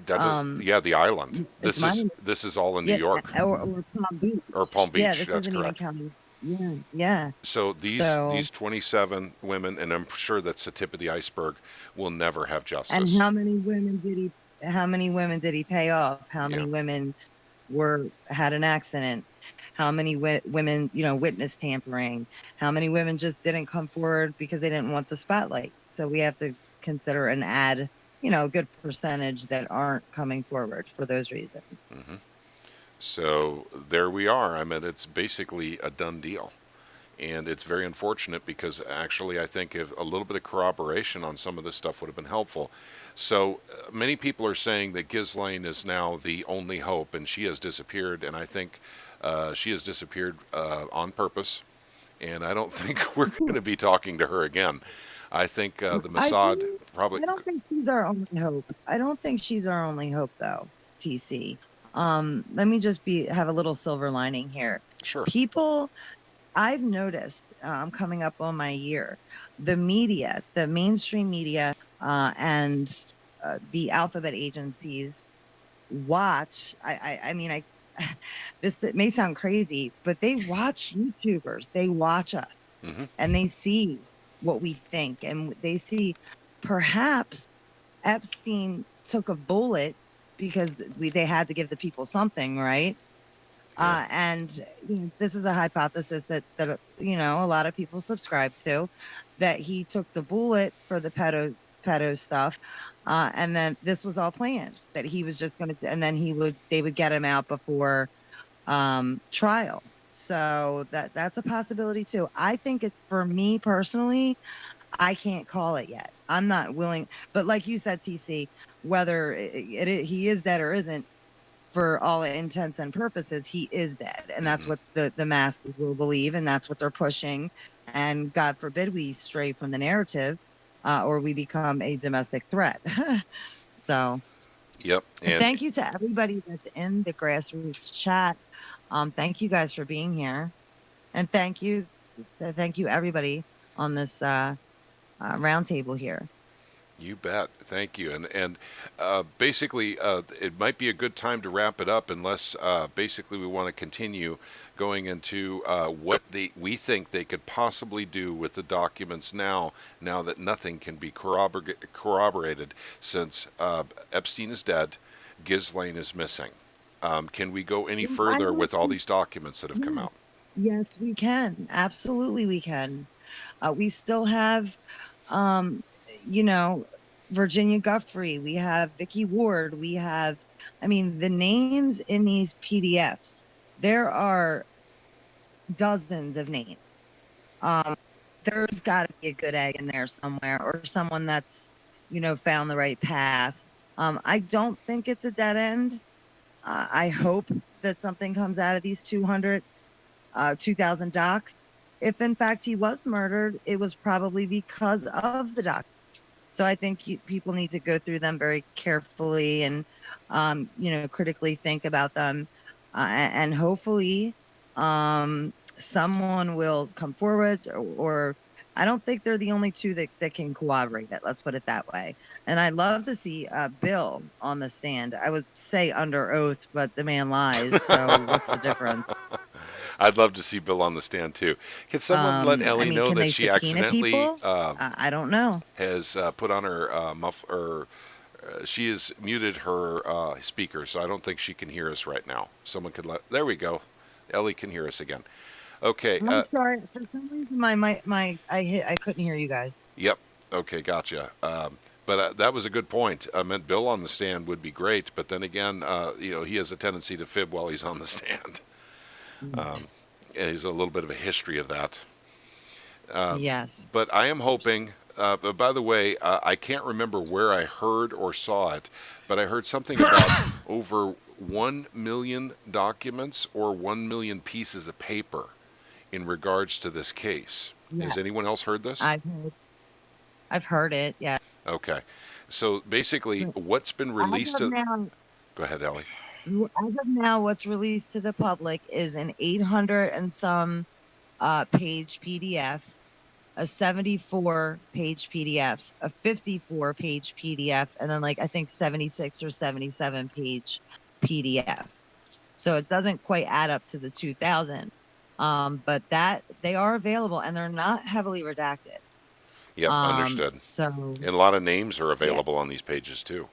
That is, Um, yeah, the island. it's This my is all in New Yeah, York or Palm Beach. or Palm Yeah, Beach. this That's isn't even correct. counting. Yeah, yeah. So So, these 27 women, and I'm sure that's the tip of the iceberg, will never have and justice. how many women did he pay off? How Yeah, many women had an accident? How many women, witness tampering? How many women just didn't come forward because they didn't want the spotlight? So we have to consider and add, a good percentage that aren't coming forward for those reasons. hmm So there we are. I mean, it's basically a done deal. And it's very unfortunate because actually, I think if a little bit of corroboration on some of this stuff would have been helpful. So many people are saying that Ghislaine is now the only hope, and she has disappeared. And I think she has disappeared on purpose. And I don't think we're going to be talking to her again. I think the I Mossad do. probably. I don't think she's our only hope. I don't think she's our only hope, though. TC. Let me just have a little silver lining here. Sure. People, I've noticed. I'm coming up on my year. The media, the mainstream media, and the alphabet agencies watch. I mean, this it may sound crazy, but they watch YouTubers. They watch us hmm and they see what we think, and they see perhaps Epstein took a bullet because they had to give the people something, right? Yeah. And this is a hypothesis that a lot of people subscribe to, that he took the bullet for the pedo stuff, and then this was all planned, that he was just going to, and then they would get him out before trial. So that's a possibility too. I think it's, for me personally, I can't call it yet. I'm not willing, but like you said, TC, whether he is dead or isn't, for all intents and purposes, he is dead. And that's Hmm. what the masses will believe. And that's what they're pushing. And God forbid we stray from the narrative, or we become a domestic threat. So Yep. And thank you to everybody that's in the Grassroots chat. Thank you guys for being here. And thank you everybody on this roundtable here. you bet. Thank you. And basically, it might be a good time to wrap it up, unless basically we want to continue going into what we think they could possibly do with the documents now that nothing can be corroborated, since Epstein is dead, Ghislaine is missing. Can we go any Well, I further don't with all think, these documents that have come yeah, out? yes, we can. Absolutely, we can. We still have, um, you know, Virginia Guffrey. We have Vicky Ward. We have, I mean, the names in these PDFs. There are dozens of names. Um, there's got to be a good egg in there somewhere, or someone that's, found the right path. I don't think it's a dead end. I hope that something comes out of these 2,000 docs. If in fact he was murdered, it was probably because of the doc. So I think people need to go through them very carefully and, critically think about them. And hopefully, someone will come forward, or I don't think they're the only two that can corroborate it. Let's put it that way. And I'd love to see Bill on the stand. I would say under oath, but the man lies. So what's the difference? I'd love to see Bill on the stand too. Can someone let I Ellie mean, know can that they she subpoena accidentally people? I don't know. has put on her muffler? She has muted her speaker, so I don't think she can hear us right now. Someone could let. There we go. Ellie can hear us again. Okay. I'm sorry. For some reason, I couldn't hear you guys. Yep. Okay. Gotcha. But that was a good point. I meant Bill on the stand would be great, but then again, he has a tendency to fib while he's on the stand. Um, and he's a little bit of a history of that. Yes. But I am hoping. But by the way, I can't remember where I heard or saw it, but I heard something about over 1 million documents or 1 million pieces of paper in regards to this case. Yeah. Has anyone else heard this? I've heard it. Yeah. Okay. So basically, But what's been as released of to. now, Go ahead, Ellie. what's released to the public is an 800 and some page PDF, a 74-page PDF, a 54-page PDF, and then like I think 76 or 77-page PDF. So it doesn't quite add up to the 2,000. But that they are available and they're not heavily redacted. Yep, understood. So And a lot of names are yeah, available on these pages too.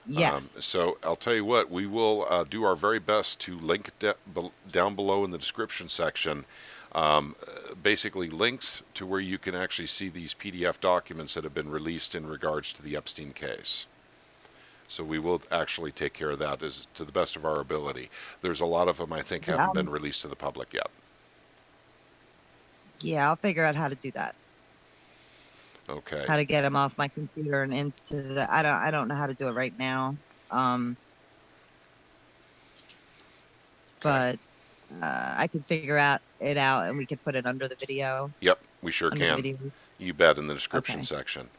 yes. So I'll tell you what, we will do our very best to link down below in the description section, basically links to where you can actually see these PDF documents that have been released in regards to the Epstein case. So we will actually take care of that as to the best of our ability. There's a lot of them I think haven't been released to the public yet. Yeah, I'll figure out how to do that. Okay. How to get them off my computer and into the I don't know how to do it right now. Um Okay. but I could figure out and we could put it under the video. Yep, we sure Under the can. videos. You bet, in the description Okay. section.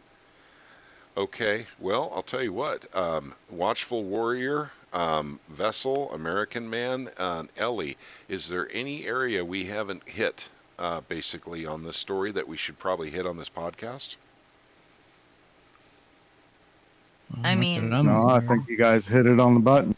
Okay, well, I'll tell you what. Watchful Warrior, Vessel, American Man, Ellie, is there any area we haven't hit basically on this story that we should probably hit on this podcast? I Not that mean, I'm No, I aware think of. you guys hit it on the button.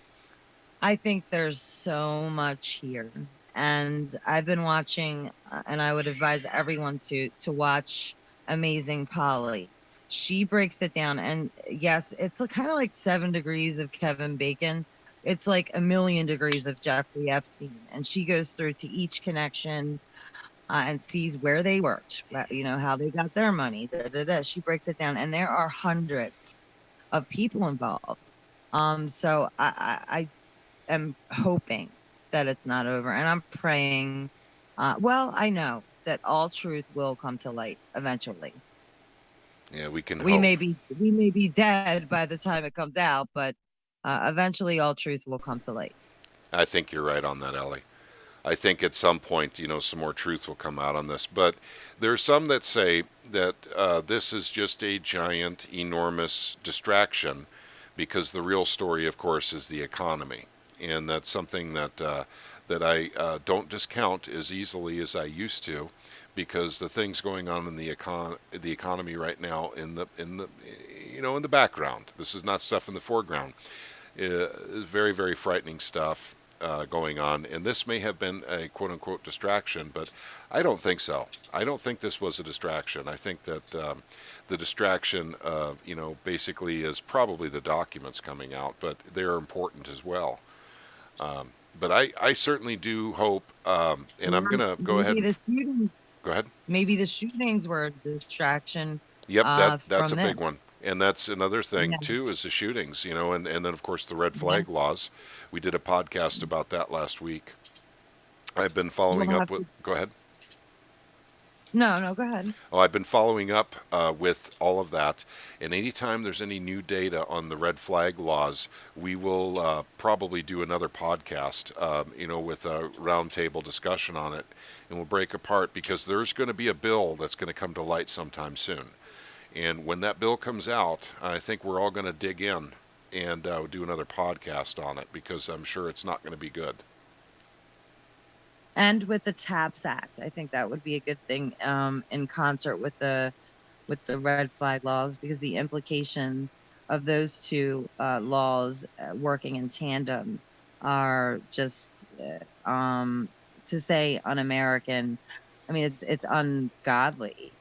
I think there's so much here. And I've been watching, and I would advise everyone to watch Amazing Polly. She breaks it down, and yes, it's kind of like 7 degrees of Kevin Bacon. It's like a million degrees of Jeffrey Epstein, and she goes through to each connection and sees where they worked, how they got their money. Da, da, da. She breaks it down, and there are hundreds of people involved. So I am hoping that it's not over, and I'm praying. Well, I know that all truth will come to light eventually. Yeah, we can We hope. may be dead by the time it comes out, but eventually all truth will come to light. I think you're right on that, Ellie. I think at some point, some more truth will come out on this. But there's some that say that this is just a giant, enormous distraction, because the real story, of course, is the economy, and that's something that I don't discount as easily as I used to, because the things going on in the economy right now in the background. This is not stuff in the foreground. Very, very frightening stuff going on. And this may have been a quote unquote distraction, but I don't think so. I don't think this was a distraction. I think that the distraction, basically is probably the documents coming out, but they're important as well. But I certainly do hope, and I'm going to go ahead Maybe and the shootings, go ahead. maybe the shootings were a distraction Yep, that's from a big them. one. And that's another thing Yeah. too, is the shootings, and then of course the red Yeah. flag laws. We did a podcast about that last week. I've been We'll following up have with. to. Go ahead. No, go ahead. Oh, I've been following up with all of that, and anytime there's any new data on the red flag laws, we will probably do another podcast, with a roundtable discussion on it, and we'll break apart, because there's going to be a bill that's going to come to light sometime soon. And when that bill comes out, I think we're all going to dig in and do another podcast on it, because I'm sure it's not going to be good. And with the TAPS Act, I think that would be a good thing in concert with the red flag laws, because the implication of those two laws working in tandem are just to say un-American. I mean, it's ungodly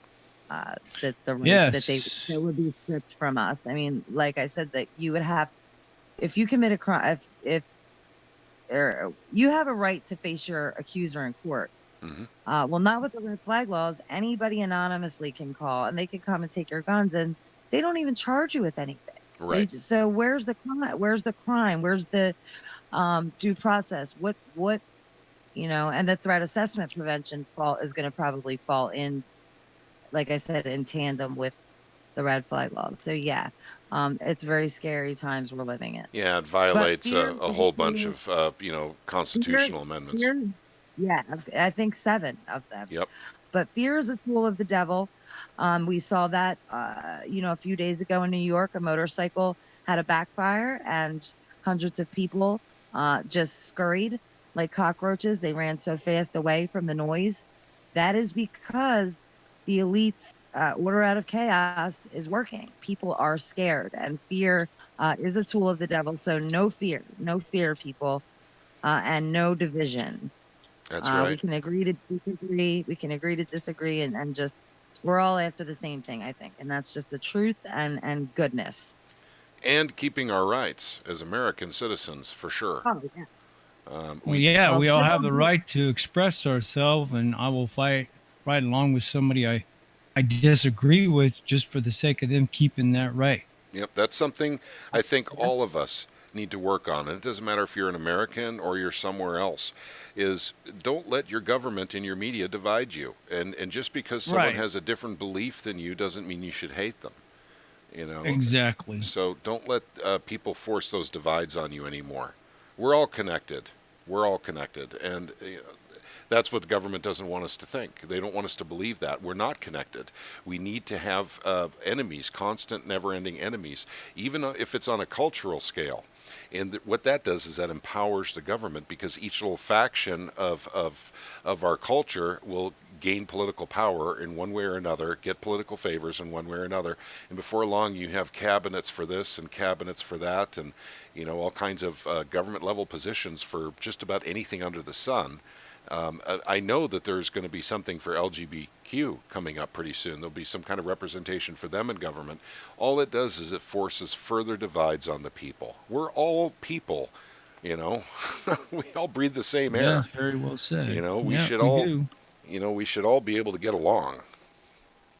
that the right Yes. that would be stripped from us. I mean, like I said, that you would have, if you commit a crime, if or you have a right to face your accuser in court. Hmm. Well, not with the red flag laws. Anybody anonymously can call, and they can come and take your guns, and they don't even charge you with anything. Right. So where's the crime? Where's the crime? Where's the due process? What And the threat assessment prevention fall is going to probably fall in, like I said, in tandem with the red flag laws. So yeah, it's very scary times we're living in. Yeah, it But violates fear a is a whole bunch tool. of Fear, constitutional amendments. fear, yeah, I think 7 of them. Yep. But fear is a tool of the devil. We saw that, a few days ago in New York, a motorcycle had a backfire, and hundreds of people just scurried like cockroaches. They ran so fast away from the noise. That is because the elites' order out of chaos is working. People are scared, and fear is a tool of the devil. So no fear, people, and no division. That's We right. can agree to disagree. We can agree to disagree, and just we're all after the same thing, I think, and that's just the truth and goodness. And keeping our rights as American citizens, for sure. Oh yeah. Well, We yeah, Well, we all civil. have the right to express ourselves, and I will fight right along with somebody I disagree with just for the sake of them keeping that right. Yep, that's something I think all of us need to work on. And it doesn't matter if you're an American or you're somewhere else, is don't let your government and your media divide you. And just because someone Right. has a different belief than you doesn't mean you should hate them. You know, Exactly. so don't let people force those divides on you anymore. We're all connected. We're all connected, and that's what the government doesn't want us to think. They don't want us to believe that we're not connected. We need to have enemies, constant, never-ending enemies, even if it's on a cultural scale. And what that does is that empowers the government, because each little faction of our culture will gain political power in one way or another, get political favors in one way or another, and before long you have cabinets for this and cabinets for that, and all kinds of government level positions for just about anything under the sun. I know that there's going to be something for LGBTQ coming up pretty soon. There'll be some kind of representation for them in government. All it does is it forces further divides on the people. We're all people, you know. We all breathe the same Yeah, air. very well said. We Yeah, should we all, do. we should all be able to get along.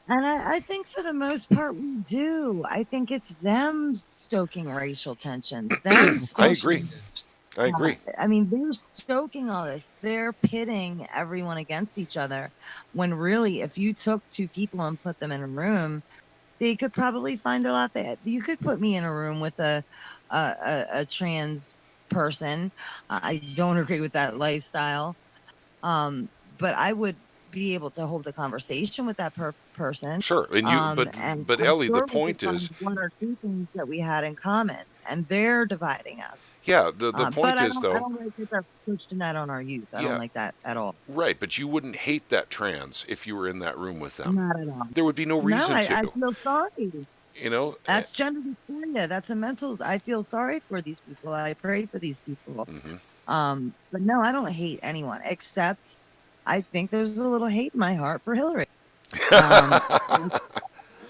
And I think for the most part we do. I think it's them stoking racial tensions, them Of I course it agree. stoking. is. I agree. I mean, they're stoking all this. They're pitting everyone against each other. When really, if you took two people and put them in a room, they could probably find a lot that you could put me in a room with a trans person. I don't agree with that lifestyle. But I would be able to hold a conversation with that person. Sure, and you, And but I'm Ellie, the sure we could point find is, one or two things that we had in common, and they're dividing us. yeah, the But point is I though, don't like that they're pushing that on our youth. I don't yeah, like that at all. right, but you wouldn't hate that trans if you were in that room with them. Not at all. There would be no No, reason to, I feel sorry. you know. That's gender dysphoria. That's a mental. I feel sorry for these people. I pray for these people. Mhm. But no, I don't hate anyone except I think there's a little hate in my heart for Hillary. Um,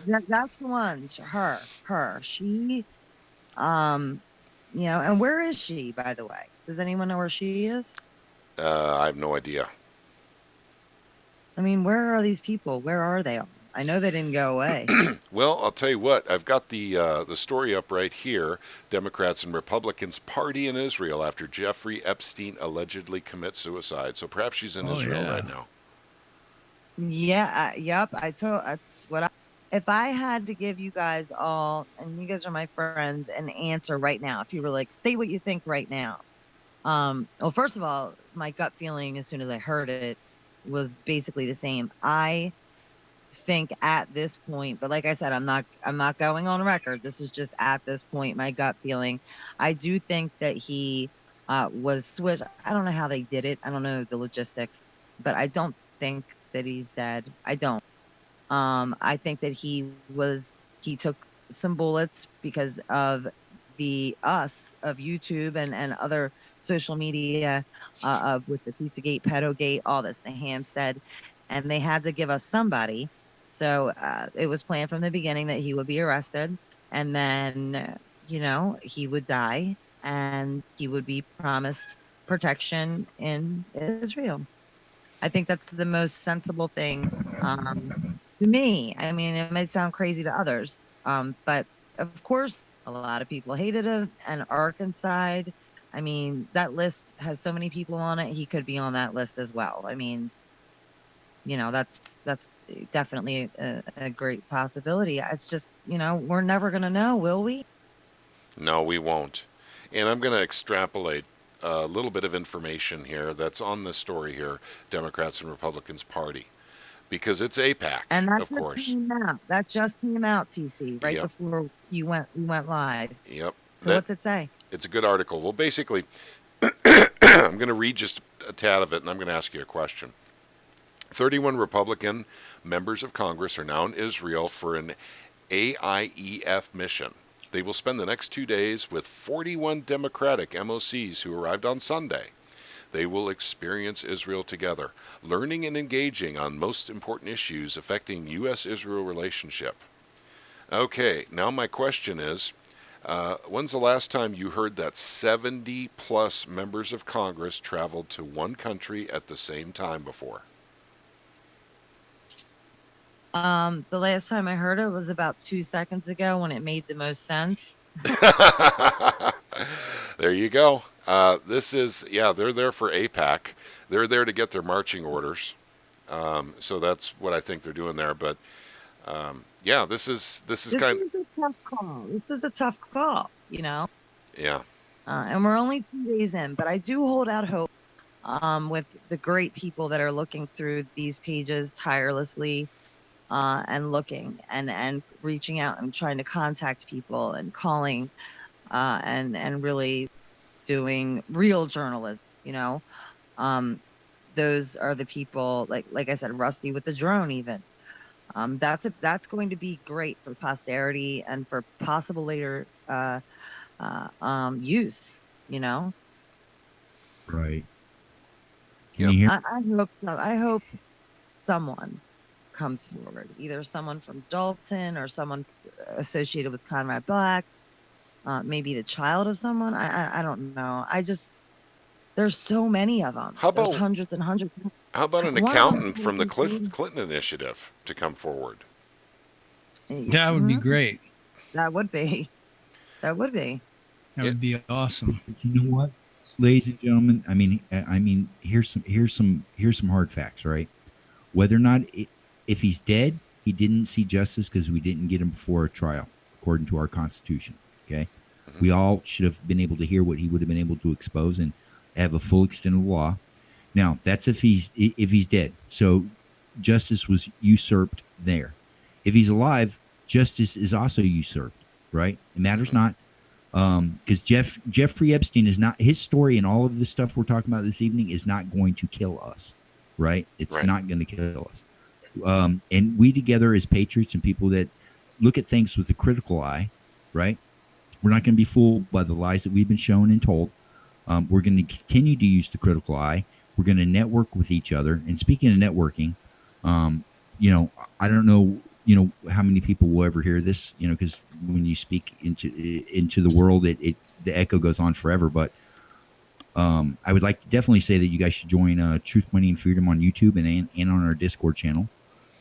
that's the one. Her. She. And where is she, by the way? Does anyone know where she is? I have no idea. I mean, where are these people? Where are they all? I know they didn't go away. Well, I'll tell you what. I've got the story up right here. Democrats and Republicans party in Israel after Jeffrey Epstein allegedly commits suicide. So perhaps she's in Oh, Israel yeah. right now. Yeah, yep. That's what if I had to give you guys all, and you guys are my friends, an answer right now, if you were like, say what you think right now. Well, first of all, my gut feeling as soon as I heard it was basically the same. I think at this point, but like I said, I'm not going on record. This is just at this point, my gut feeling. I do think that he was switched. I don't know how they did it. I don't know the logistics, but I don't think that he's dead. I don't. I think that he took some bullets because of the us of YouTube and other social media of with the Pizzagate, Pedogate, all this, the Hampstead, and they had to give us somebody. So it was planned from the beginning that he would be arrested, and then he would die, and he would be promised protection in Israel. I think that's the most sensible thing to me. I mean, it might sound crazy to others, but of course, a lot of people hated him and Ark inside. I mean, that list has so many people on it. He could be on that list as well. I mean, that's definitely a great possibility. It's just, we're never gonna know, will we? No, we won't. And I'm going to extrapolate a little bit of information here that's on the story here, Democrats and Republicans party, because it's APAC, And that of just course. came out. That just came out, TC, right Yep, before we went live. yep. So That what's it say? it's a good article. Well, basically, I'm going to read just a tad of it, and I'm going to ask you a question. 31 Republican members of Congress are now in Israel for an AIEF mission. They will spend the next 2 days with 41 Democratic MOCs who arrived on Sunday. They will experience Israel together, learning and engaging on most important issues affecting U.S.-Israel relationship. Okay, now my question is, when's the last time you heard that 70 plus members of Congress traveled to one country at the same time before? The last time I heard it was about 2 seconds ago when it made the most sense. There you go. They're there for APAC. They're there to get their marching orders. So that's what I think they're doing there. But this is This kind of, is a tough call. This is a tough call, yeah. and we're only 2 days in, but I do hold out hope with the great people that are looking through these pages tirelessly and looking and reaching out and trying to contact people and calling and really doing real journalism, those are the people like I said, Rusty with the drone even. That's going to be great for posterity and for possible later use, Right. Can Yep. you hear? I hope so. I hope someone comes forward, either someone from Dalton or someone associated with Conrad Black, maybe the child of someone. I don't know. There's so many of them. How There's about hundreds and hundreds. an One of them, accountant from the Clinton initiative to come forward? That would be great. that would be. That would be. That would be awesome. You know what, ladies and gentlemen? Here's some hard facts, right? Whether or not if he's dead, He didn't see justice because we didn't get him before a trial, according to our Constitution. Okay, Hmm. we all should have been able to hear what he would have been able to expose and have a full extent of the law. Now, that's if he's dead. So justice was usurped there. If he's alive, justice is also usurped. Right? It matters Hmm. not because Jeffrey Epstein is not, his story and all of the stuff we're talking about this evening is not going to kill us, right? It's Right. not going to kill us. And we together as patriots and people that look at things with a critical eye, right? We're not going to be fooled by the lies that we've been shown and told. We're going to continue to use the critical eye. We're going to network with each other. And speaking of networking, um, I don't know, how many people will ever hear this, because when you speak into the world, the echo goes on forever. But I would like to definitely say that you guys should join Truth, Money, and Freedom on YouTube and on our Discord channel.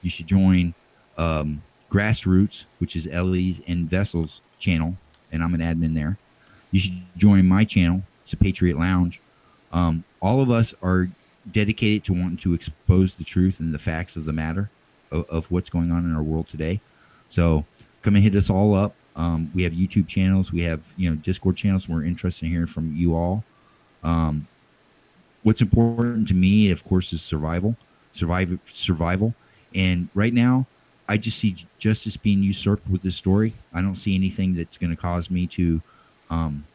You should join Grassroots, which is Ellie's and Vessel's channel, and I'm an admin there. You should join my channel. It's a Patriot Lounge. All of us are dedicated to wanting to expose the truth and the facts of the matter of what's going on in our world today. So come and hit us all up. We have YouTube channels. We have Discord channels. We're interested in hearing from you all. Um, what's important to me, of course, is survival. And right now, I just see justice being usurped with this story. I don't see anything that's going to cause me to um,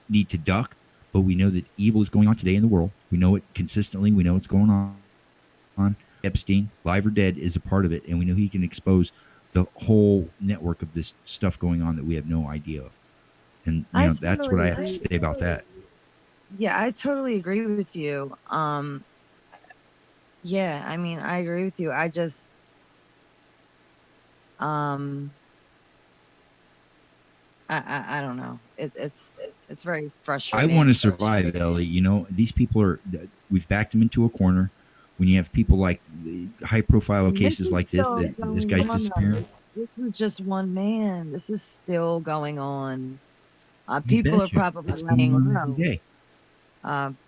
need to duck. But we know that evil is going on today in the world. We know it consistently. We know what's going on. Epstein, live or dead, is a part of it, and we know he can expose the whole network of this stuff going on that we have no idea of. And I that's what totally I have to agree. say about that. Yeah, I totally agree with you. Yeah, I mean, I agree with you. I just, um, I don't know. It's very I want to frustrating. survive, Ellie. These people we've backed them into a corner. When you have people like high profile And this cases is like this, still that this going guy's on, though. disappearing, This is just one man. This is still going on. you People are betcha. probably It's going laying on every low. day.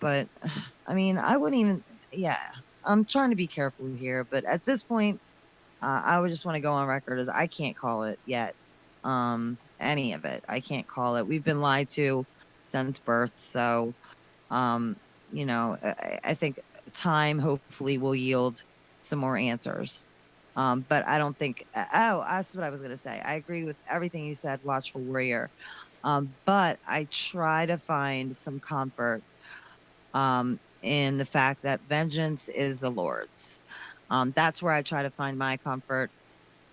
But I mean, I wouldn't even. Yeah, I'm trying to be careful here, but at this point, I would just want to go on record as I can't call it yet. Any of it, I can't call it. We've been lied to since birth, so um, I think time hopefully will yield some more answers. But I don't think. Oh, that's what I was gonna say. I agree with everything you said, Watchful Warrior. But I try to find some comfort in the fact that vengeance is the Lord's. That's where I try to find my comfort.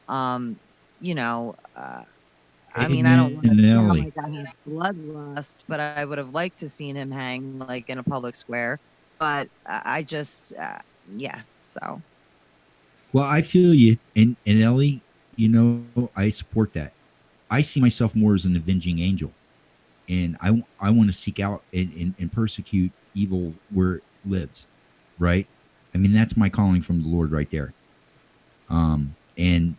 Um, you know, uh, I mean, I don't want to Amen, sound Ellie. like I have bloodlust, but I would have liked to seen him hang like in a public square. But I just, yeah. So Well, I feel you, and Ellie, I support that. I see myself more as an avenging angel, and I want to seek out and persecute evil where it lives, right? I mean, that's my calling from the Lord right there. And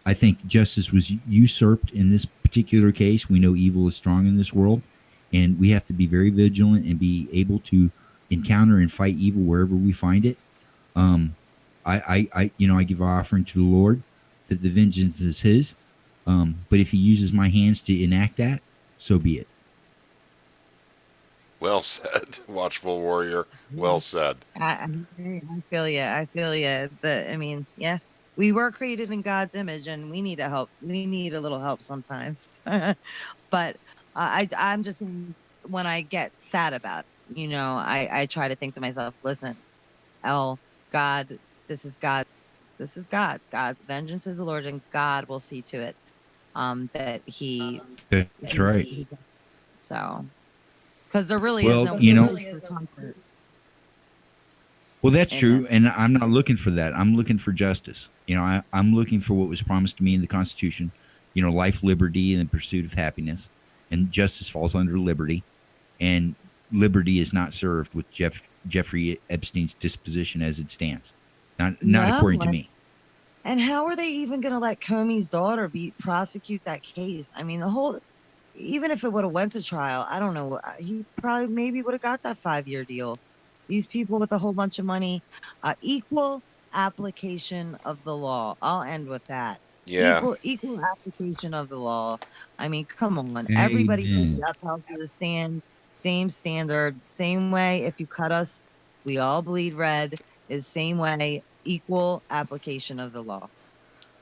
I think justice was usurped in this particular case. We know evil is strong in this world, and we have to be very vigilant and be able to encounter and fight evil wherever we find it. Um, I give an offering to the Lord that the vengeance is His. But if He uses my hands to enact that, so be it. Well said, Watchful Warrior. Well said. I feel you. I feel you. I mean, yeah, we were created in God's image, and we need a help. We need a little help sometimes. But I'm just saying, when I get sad about it, I try to think to myself, listen, L, God, this is God. This is God's. God's vengeance is the Lord, and God will see to it that That's right. he so because there really is Well, no you place know, for comfort well, that's in this. true, and I'm not looking for that. I'm looking for justice. I'm looking for what was promised to me in the Constitution. Life, liberty, and the pursuit of happiness, and justice falls under liberty, and liberty is not served with Jeffrey Epstein's disposition as it stands. Not No, according to me. and how are they even going to let Comey's daughter prosecute that case? I mean, the whole even if it would have went to trial, I don't know. He maybe would have got that 5-year deal. These people with a whole bunch of money, equal. application of the law. I'll end with that. Yeah. Equal application of the law. I mean, come on. Everybody should be Amen. upheld to the same standard, same way. If you cut us, we all bleed red. Is same way. Equal application of the law.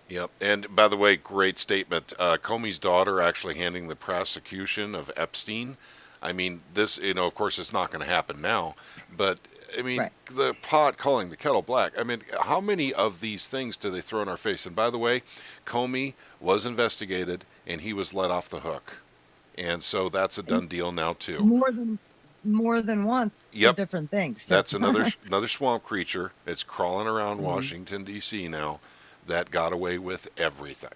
Yep. And by the way, great statement. Comey's daughter actually handling the prosecution of Epstein. I mean, this, of course, it's not going to happen now, but I mean, Right. the pot calling the kettle black. I mean, how many of these things do they throw in our face? And by the way, Comey was investigated and he was let off the hook. And so that's a And done deal now, too. more than once for Yep. different things. So That's another swamp creature. It's crawling around Mhm. Washington, D.C. now that got away with everything.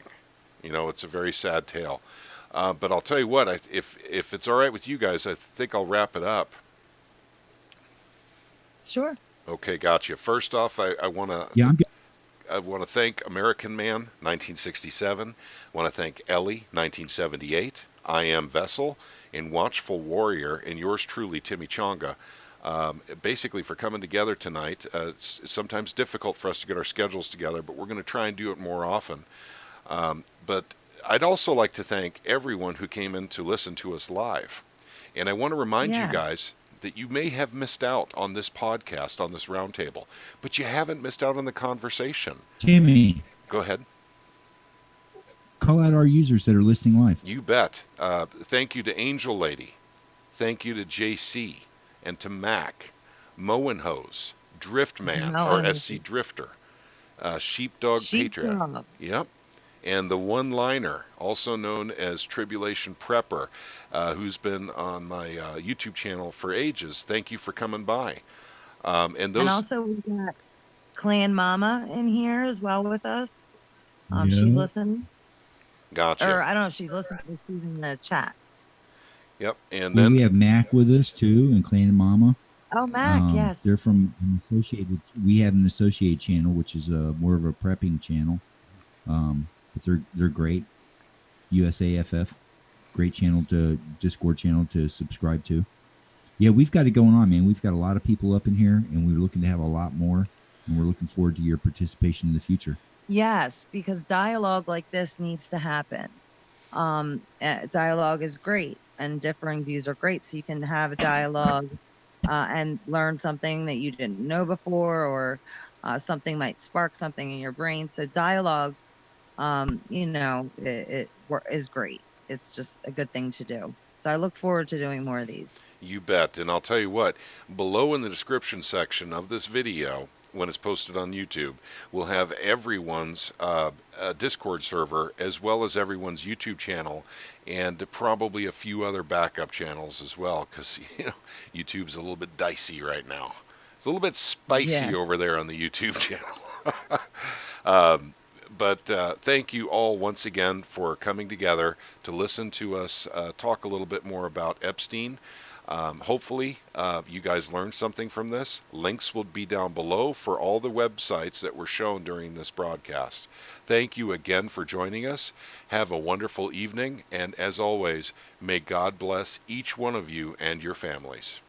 It's a very sad tale. But I'll tell you what, if it's all right with you guys, I think I'll wrap it up. Sure. Okay, gotcha. First off, I want to Yeah, I'm good. I want to thank American Man, 1967. I want to thank Ellie, 1978. I Am Vessel, and Watchful Warrior, and yours truly, Timmy Chonga. Basically, for coming together tonight. It's sometimes difficult for us to get our schedules together, but we're going to try and do it more often. But I'd also like to thank everyone who came in to listen to us live. And I want to remind you Yeah. guys that you may have missed out on this podcast, on this roundtable, but you haven't missed out on the conversation. Timmy, Go ahead. call out our users that are listening live. You bet. Thank you to Angel Lady. Thank you to JC and to Mac, Moen Hose, Driftman, or No. SC Drifter, Sheepdog Patriot. Sheepdog. Yep. And the one-liner, also known as Tribulation Prepper, who's been on my YouTube channel for ages. Thank you for coming by. And And those, also we got Clan Mama in here as well with us. She's Yeah. listening. gotcha. Or I don't know if she's listening, but she's in the chat. Yep. And We then, have Mac with us too, and Clan and Mama. Oh, Mac, yes. They're from an associated. We have an associate channel, which is more of a prepping channel. But they're great. USAFF, great channel Discord channel to subscribe to. Yeah, we've got it going on, man. We've got a lot of people up in here, and we're looking to have a lot more. And we're looking forward to your participation in the future. Yes, because dialogue like this needs to happen. Dialogue is great, and differing views are great. So you can have a dialogue and learn something that you didn't know before, or something might spark something in your brain. So dialogue, it is great. It's just a good thing to do. So I look forward to doing more of these. you bet. And I'll tell you what, below in the description section of this video, when it's posted on YouTube, we'll have everyone's Discord server as well as everyone's YouTube channel, and probably a few other backup channels as well, because YouTube's a little bit dicey right now. It's a little bit spicy Yeah. over there on the YouTube channel. But thank you all once again for coming together to listen to us talk a little bit more about Epstein. Hopefully, you guys learned something from this. Links will be down below for all the websites that were shown during this broadcast. Thank you again for joining us. Have a wonderful evening, and as always, may God bless each one of you and your families.